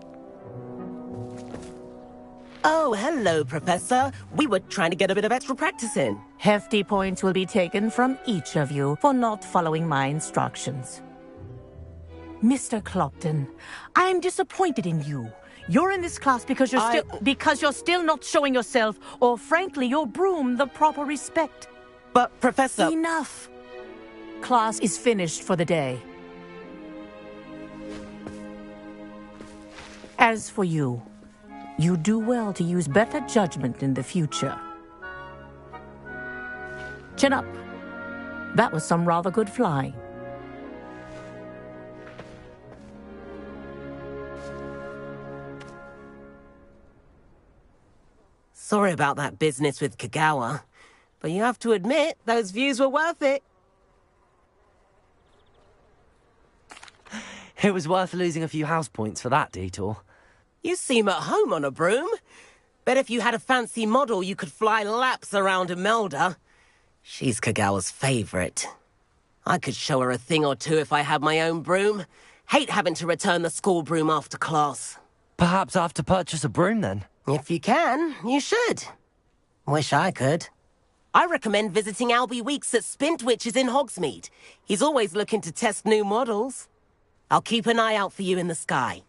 Speaker 15: Oh, hello, Professor. We were trying to get a bit of extra practice in.
Speaker 12: Hefty points will be taken from each of you for not following my instructions. Mr. Clopton, I'm disappointed in you. You're in this class because you're still not showing yourself, or frankly, your broom, the proper respect.
Speaker 15: But, Professor...
Speaker 12: Enough. Class is finished for the day. As for you, you do well to use better judgment in the future. Chin up. That was some rather good flying.
Speaker 15: Sorry about that business with Kagawa, but you have to admit, those views were worth it.
Speaker 2: It was worth losing a few house points for that detour.
Speaker 15: You seem at home on a broom. Bet if you had a fancy model, you could fly laps around Imelda. She's Kagawa's favorite. I could show her a thing or two if I had my own broom. Hate having to return the school broom after class.
Speaker 2: Perhaps I have to purchase a broom then.
Speaker 15: If you can, you should. Wish I could. I recommend visiting Albie Weeks at Spintwitches in Hogsmeade. He's always looking to test new models. I'll keep an eye out for you in the sky.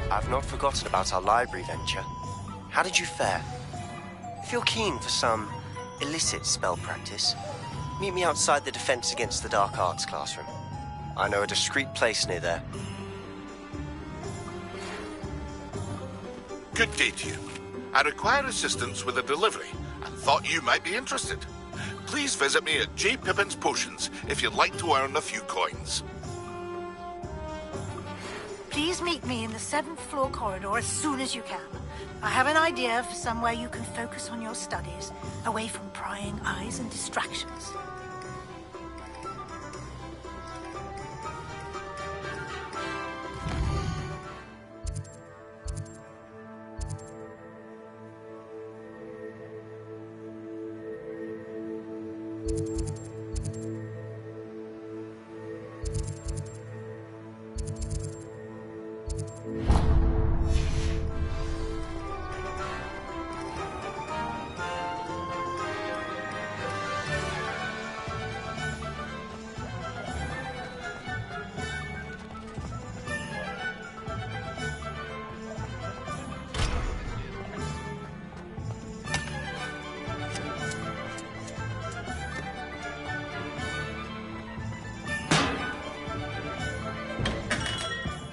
Speaker 16: I've not forgotten about our library venture. How did you fare? If you're keen for some illicit spell practice, meet me outside the Defense Against the Dark Arts classroom. I know a discreet place near there.
Speaker 3: Good day to you. I require assistance with a delivery and thought you might be interested. Please visit me at J. Pippin's Potions if you'd like to earn a few coins.
Speaker 17: Please meet me in the 7th floor corridor as soon as you can. I have an idea for somewhere you can focus on your studies, away from prying eyes and distractions.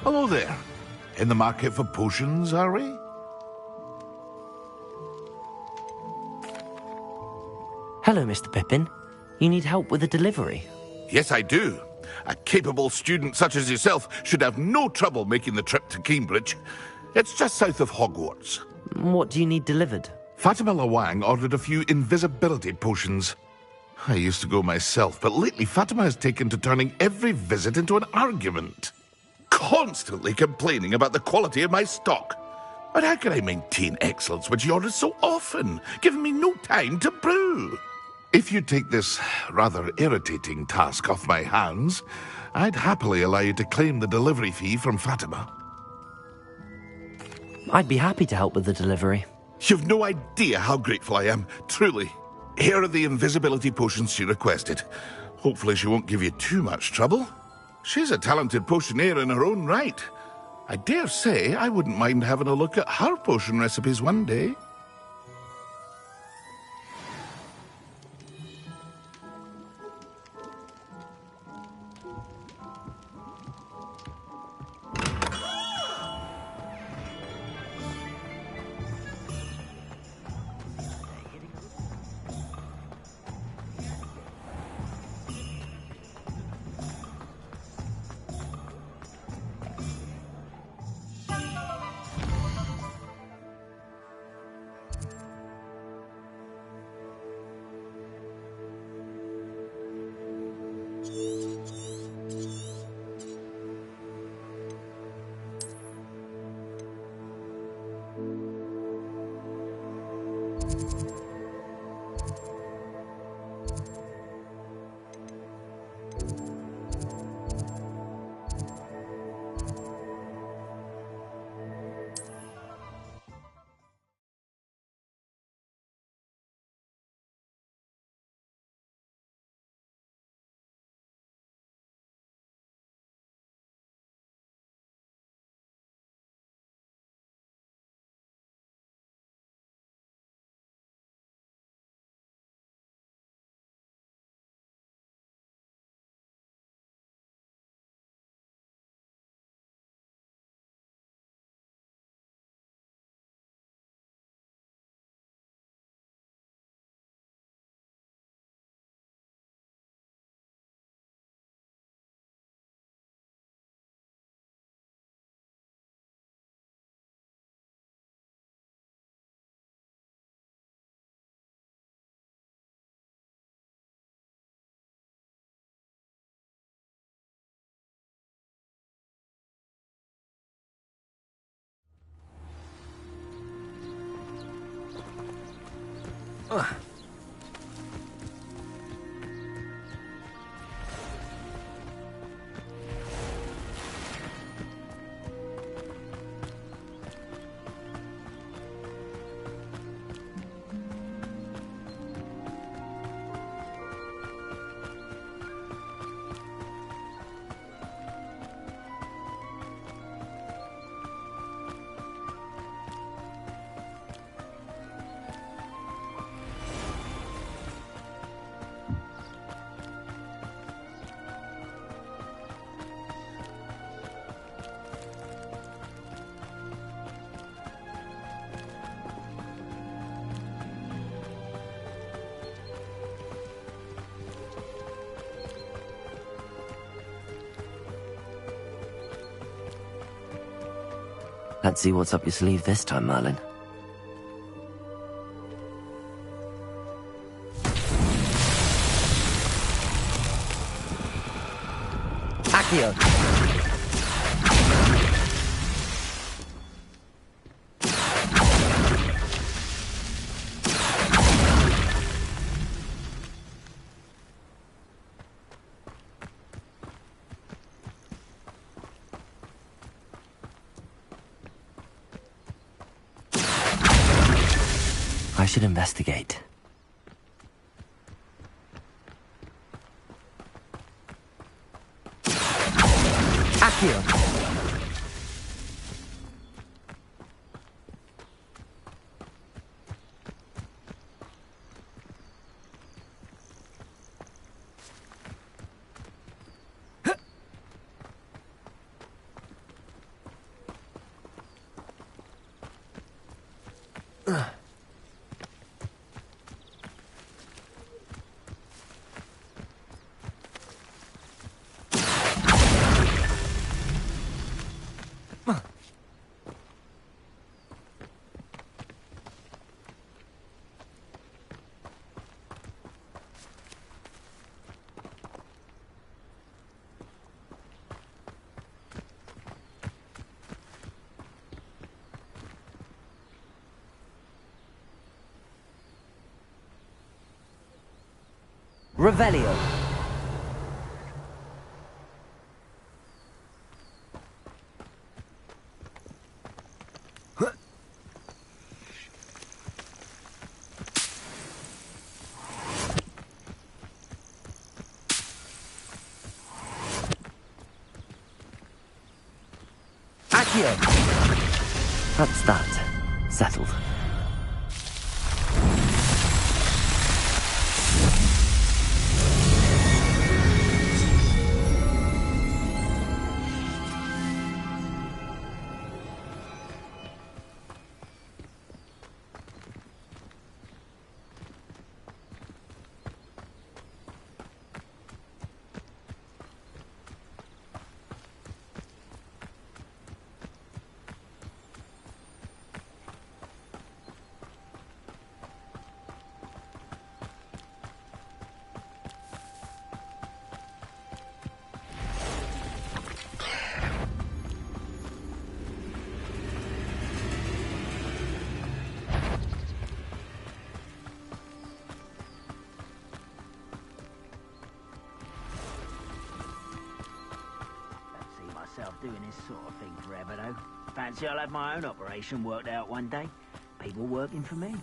Speaker 3: Hello there. In the market for potions, are we?
Speaker 2: Hello, Mr. Pippin. You need help with a delivery?
Speaker 3: Yes, I do. A capable student such as yourself should have no trouble making the trip to Cambridge. It's just south of Hogwarts.
Speaker 2: What do you need delivered?
Speaker 3: Fatima Lawang ordered a few invisibility potions. I used to go myself, but lately Fatima has taken to turning every visit into an argument. Constantly complaining about the quality of my stock. But how can I maintain excellence when she orders so often, giving me no time to brew? If you take this rather irritating task off my hands, I'd happily allow you to claim the delivery fee from Fatima.
Speaker 2: I'd be happy to help with the delivery.
Speaker 3: You've no idea how grateful I am, truly. Here are the invisibility potions she requested. Hopefully she won't give you too much trouble. She's a talented potioneer in her own right. I dare say I wouldn't mind having a look at her potion recipes one day.
Speaker 2: Let's see what's up your sleeve this time, Merlin. Accio! I should investigate. Accio!
Speaker 9: Revelio.
Speaker 2: Accio. That's that. Settled.
Speaker 18: Doing this sort of thing forever, though. Fancy I'll have my own operation worked out one day. People working for me.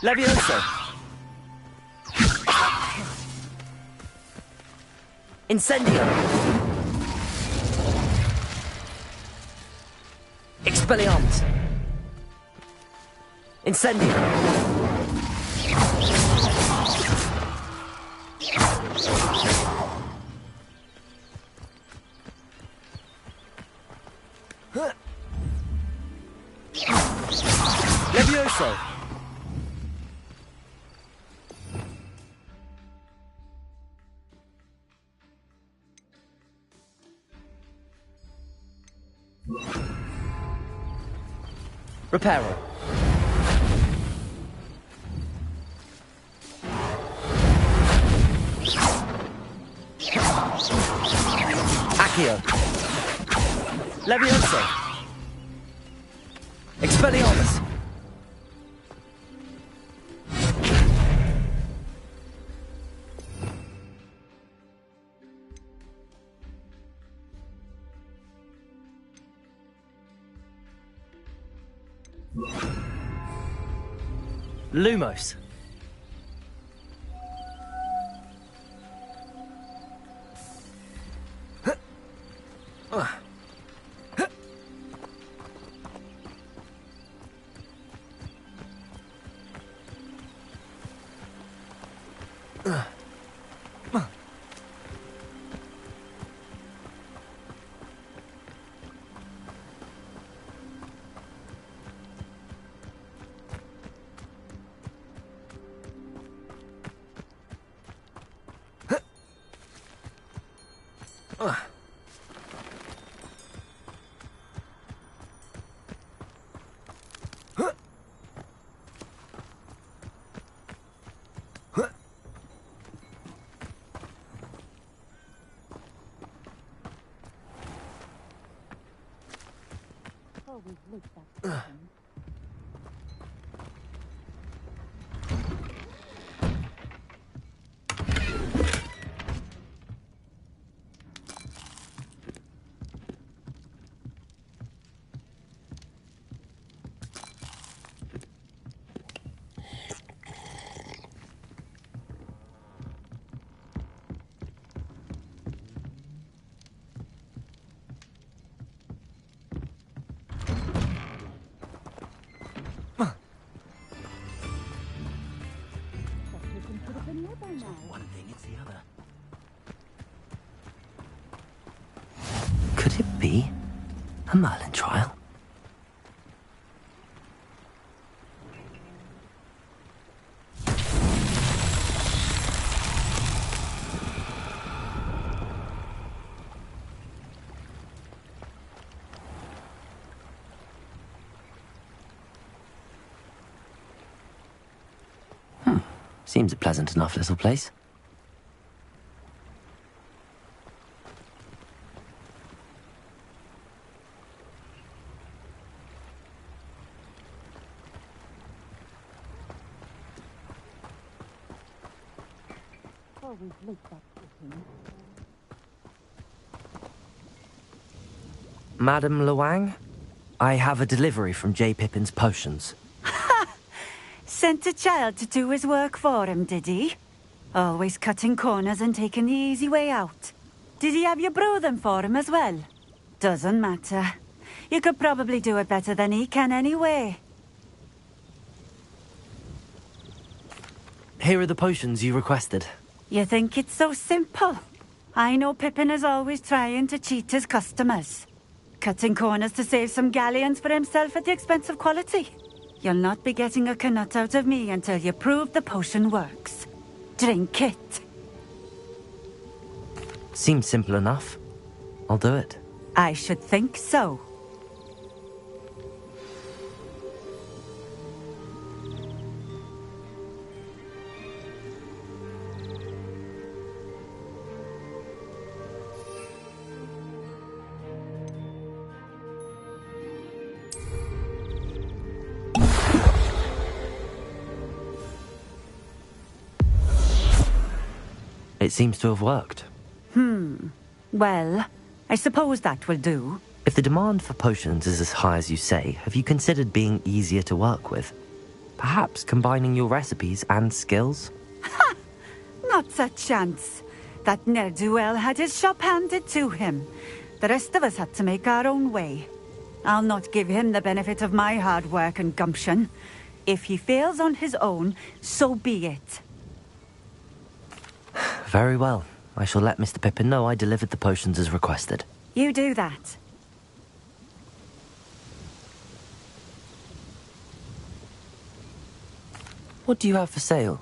Speaker 9: Levioso. Incendio. Expelliarmus. Incendio. Levioso. Reparo. Accio. Levioso. Expelliarmus. Lumos.
Speaker 11: Always looked that way.
Speaker 18: It's not one thing, it's the other.
Speaker 2: Could it be a Merlin trial? Seems a pleasant enough little place. Madam Luang, I have a delivery from J. Pippin's Potions.
Speaker 19: Sent a child to do his work for him, did he? Always cutting corners and taking the easy way out. Did he have you brew them for him as well? Doesn't matter. You could probably do it better than he can anyway.
Speaker 2: Here are the potions you requested.
Speaker 19: You think it's so simple? I know Pippin is always trying to cheat his customers. Cutting corners to save some galleons for himself at the expense of quality. You'll not be getting a canut out of me until you prove the potion works. Drink it.
Speaker 2: Seems simple enough. I'll do it.
Speaker 19: I should think so.
Speaker 2: It seems to have worked.
Speaker 19: Well, I suppose that will do.
Speaker 2: If the demand for potions is as high as you say, have you considered being easier to work with? Perhaps combining your recipes and skills?
Speaker 19: Not a chance. That ne'er-do-well had his shop handed to him. The rest of us had to make our own way. I'll not give him the benefit of my hard work and gumption. If he fails on his own, so be it.
Speaker 2: Very well. I shall let Mr. Pippin know I delivered the potions as requested.
Speaker 19: You do that.
Speaker 2: What do you have for sale?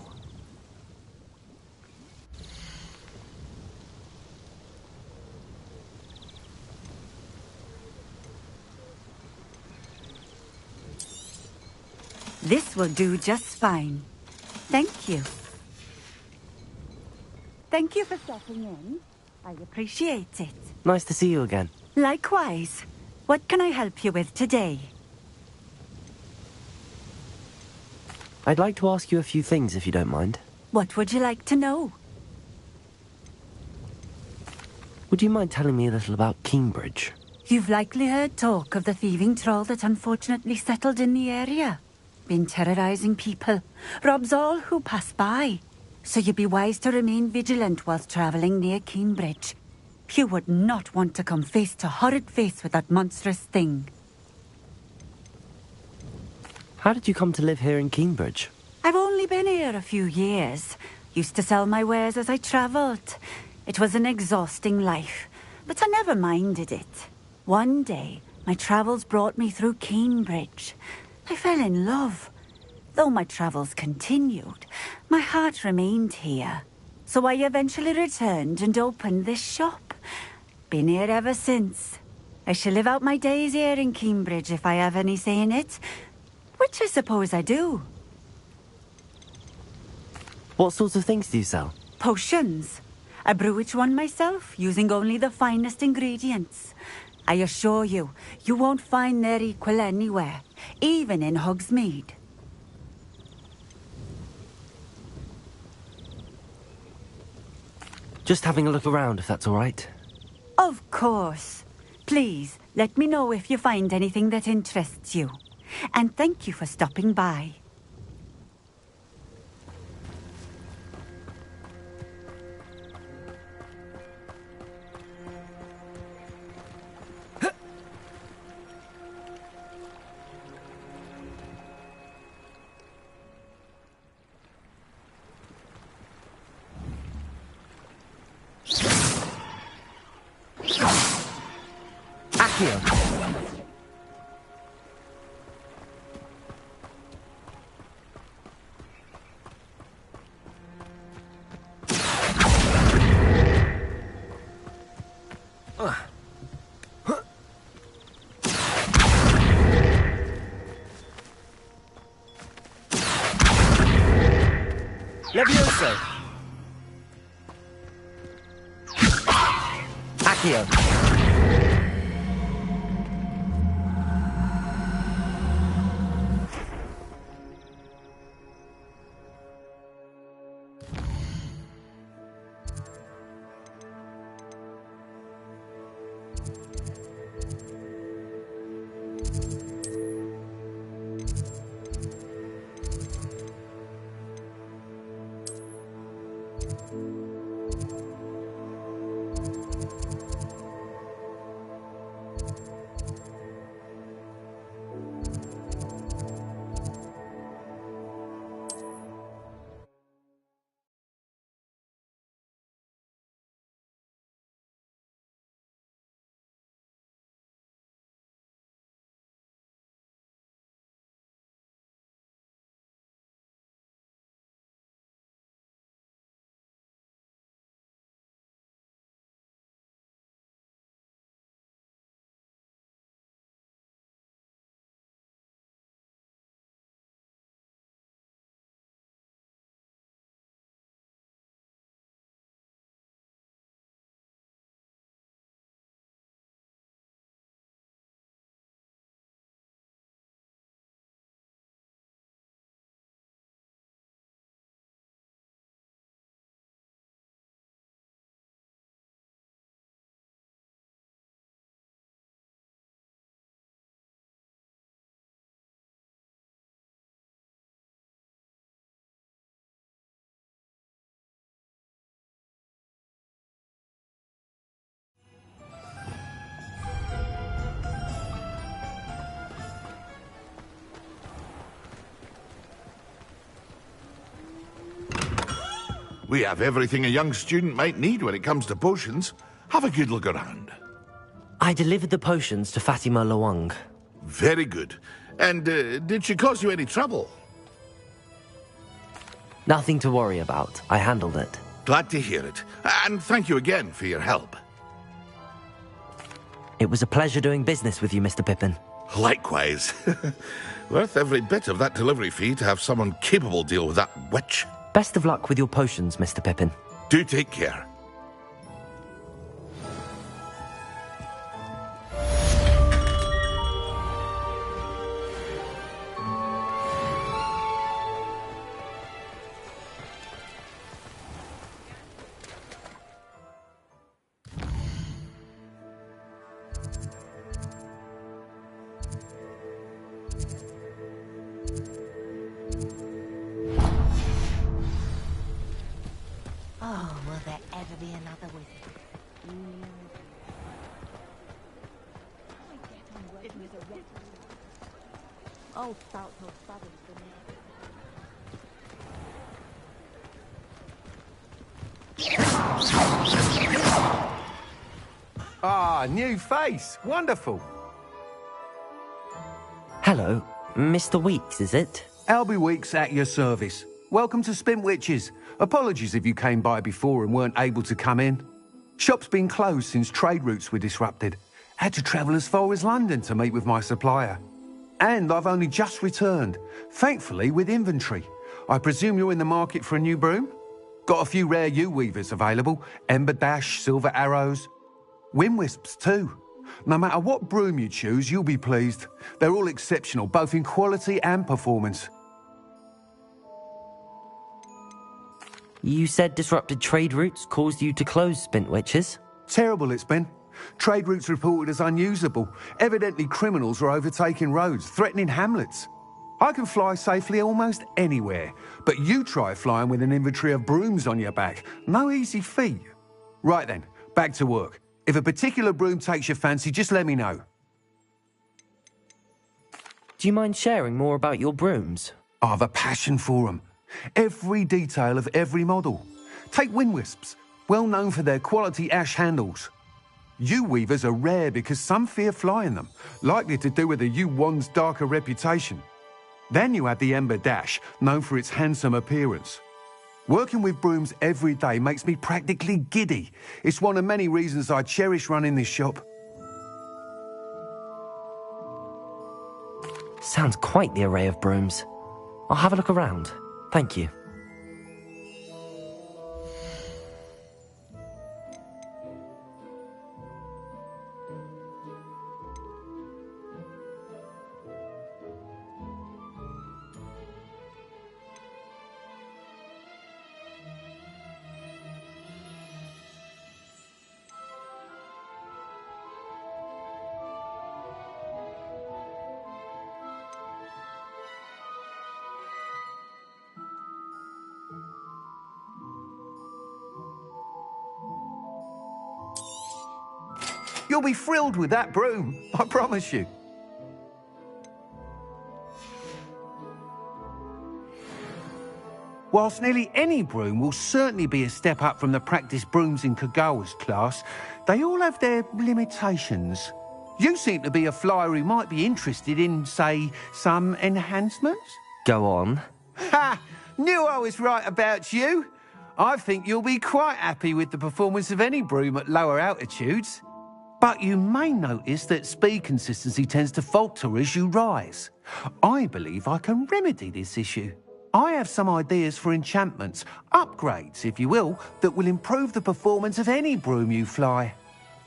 Speaker 19: This will do just fine. Thank you. Thank you for stopping in. I appreciate it.
Speaker 2: Nice to see you again.
Speaker 19: Likewise. What can I help you with today?
Speaker 2: I'd like to ask you a few things, if you don't mind.
Speaker 19: What would you like to know?
Speaker 2: Would you mind telling me a little about Cambridge?
Speaker 19: You've likely heard talk of the thieving troll that unfortunately settled in the area. Been terrorizing people. Robs all who pass by. So you'd be wise to remain vigilant whilst travelling near Cambridge. You would not want to come face to horrid face with that monstrous thing.
Speaker 2: How did you come to live here in Cambridge?
Speaker 19: I've only been here a few years. Used to sell my wares as I travelled. It was an exhausting life, but I never minded it. One day, my travels brought me through Cambridge. I fell in love. Though my travels continued, my heart remained here. So I eventually returned and opened this shop. Been here ever since. I shall live out my days here in Cambridge if I have any say in it. Which I suppose I do.
Speaker 2: What sorts of things do you sell?
Speaker 19: Potions. I brew each one myself, using only the finest ingredients. I assure you, you won't find their equal anywhere, even in Hogsmeade.
Speaker 2: Just having a look around, if that's all right.
Speaker 19: Of course. Please, let me know if you find anything that interests you. And thank you for stopping by.
Speaker 9: Accio. Levioso. Accio.
Speaker 3: We have everything a young student might need when it comes to potions. Have a good look around.
Speaker 9: I delivered the potions to Fatima Lawang.
Speaker 3: Very good. And did she cause you any trouble?
Speaker 9: Nothing to worry about. I handled it.
Speaker 3: Glad to hear it. And thank you again for your help.
Speaker 9: It was a pleasure doing business with you, Mr. Pippin.
Speaker 3: Likewise. Worth every bit of that delivery fee to have someone capable deal with that witch.
Speaker 9: Best of luck with your potions, Mr. Pippin.
Speaker 3: Do take care.
Speaker 17: Oh, will there ever be another wizard? Old Salthill Southern's been
Speaker 20: Ah, new face. Wonderful.
Speaker 9: Hello. Mr. Weeks, is it?
Speaker 20: Albie Weeks at your service. Welcome to Spintwitches. Apologies if you came by before and weren't able to come in. Shop's been closed since trade routes were disrupted. Had to travel as far as London to meet with my supplier. And I've only just returned, thankfully with inventory. I presume you're in the market for a new broom? Got a few rare yew-weavers available. Ember Dash, Silver Arrows. Wind-wisps too. No matter what broom you choose, you'll be pleased. They're all exceptional, both in quality and performance.
Speaker 9: You said disrupted trade routes caused you to close Spintwitches?
Speaker 20: Terrible it's been. Trade routes reported as unusable. Evidently criminals are overtaking roads, threatening hamlets. I can fly safely almost anywhere, but you try flying with an inventory of brooms on your back. No easy feat. Right then, back to work. If a particular broom takes your fancy, just let me know.
Speaker 9: Do you mind sharing more about your brooms?
Speaker 20: I have a passion for them. Every detail of every model. Take Wind-wisps, well known for their quality ash handles. Yew-weavers are rare because some fear flying them, likely to do with the yew-wand's darker reputation. Then you have the Ember Dash, known for its handsome appearance. Working with brooms every day makes me practically giddy. It's one of many reasons I cherish running this shop.
Speaker 2: Sounds quite the array of brooms. I'll have a look around. Thank you.
Speaker 20: You'll be thrilled with that broom, I promise you. Whilst nearly any broom will certainly be a step up from the practice brooms in Kagawa's class, they all have their limitations. You seem to be a flyer who might be interested in, say, some enhancements?
Speaker 2: Go on.
Speaker 20: Ha! Knew I was right about you. I think you'll be quite happy with the performance of any broom at lower altitudes. But you may notice that speed consistency tends to falter as you rise. I believe I can remedy this issue. I have some ideas for enchantments, upgrades, if you will, that will improve the performance of any broom you fly.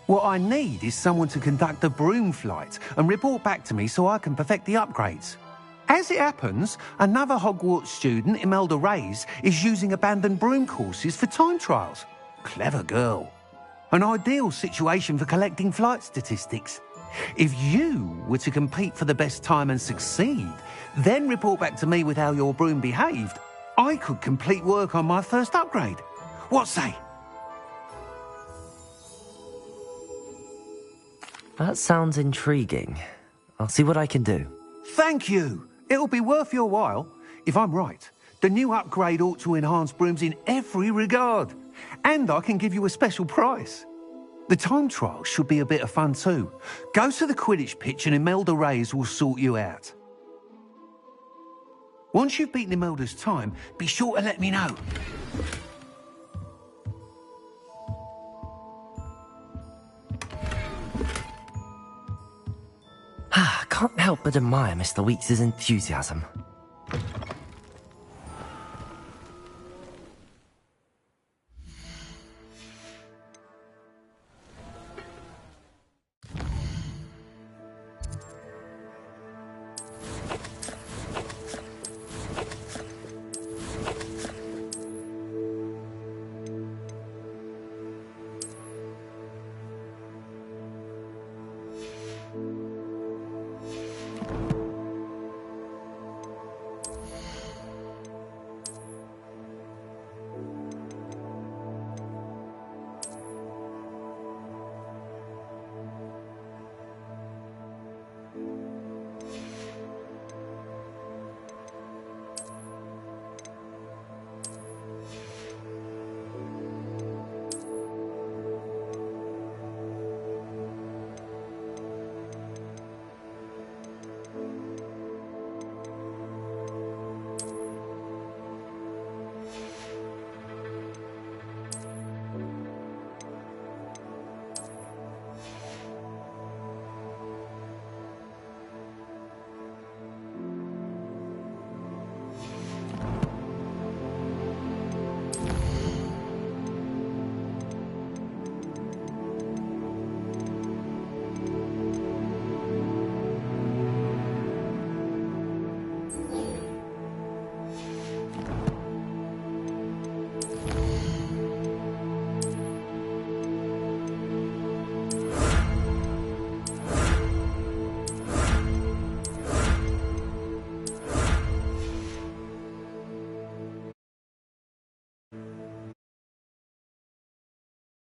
Speaker 20: What I need is someone to conduct a broom flight and report back to me so I can perfect the upgrades. As it happens, another Hogwarts student, Imelda Reyes, is using abandoned broom courses for time trials. Clever girl. An ideal situation for collecting flight statistics. If you were to compete for the best time and succeed, then report back to me with how your broom behaved, I could complete work on my first upgrade. What say?
Speaker 2: That sounds intriguing. I'll see what I can do.
Speaker 20: Thank you. It'll be worth your while. If I'm right, the new upgrade ought to enhance brooms in every regard. And I can give you a special price. The time trial should be a bit of fun too. Go to the Quidditch pitch and Imelda Reyes will sort you out. Once you've beaten Imelda's time, be sure to let me know.
Speaker 2: Can't help but admire Mr. Weekes' enthusiasm.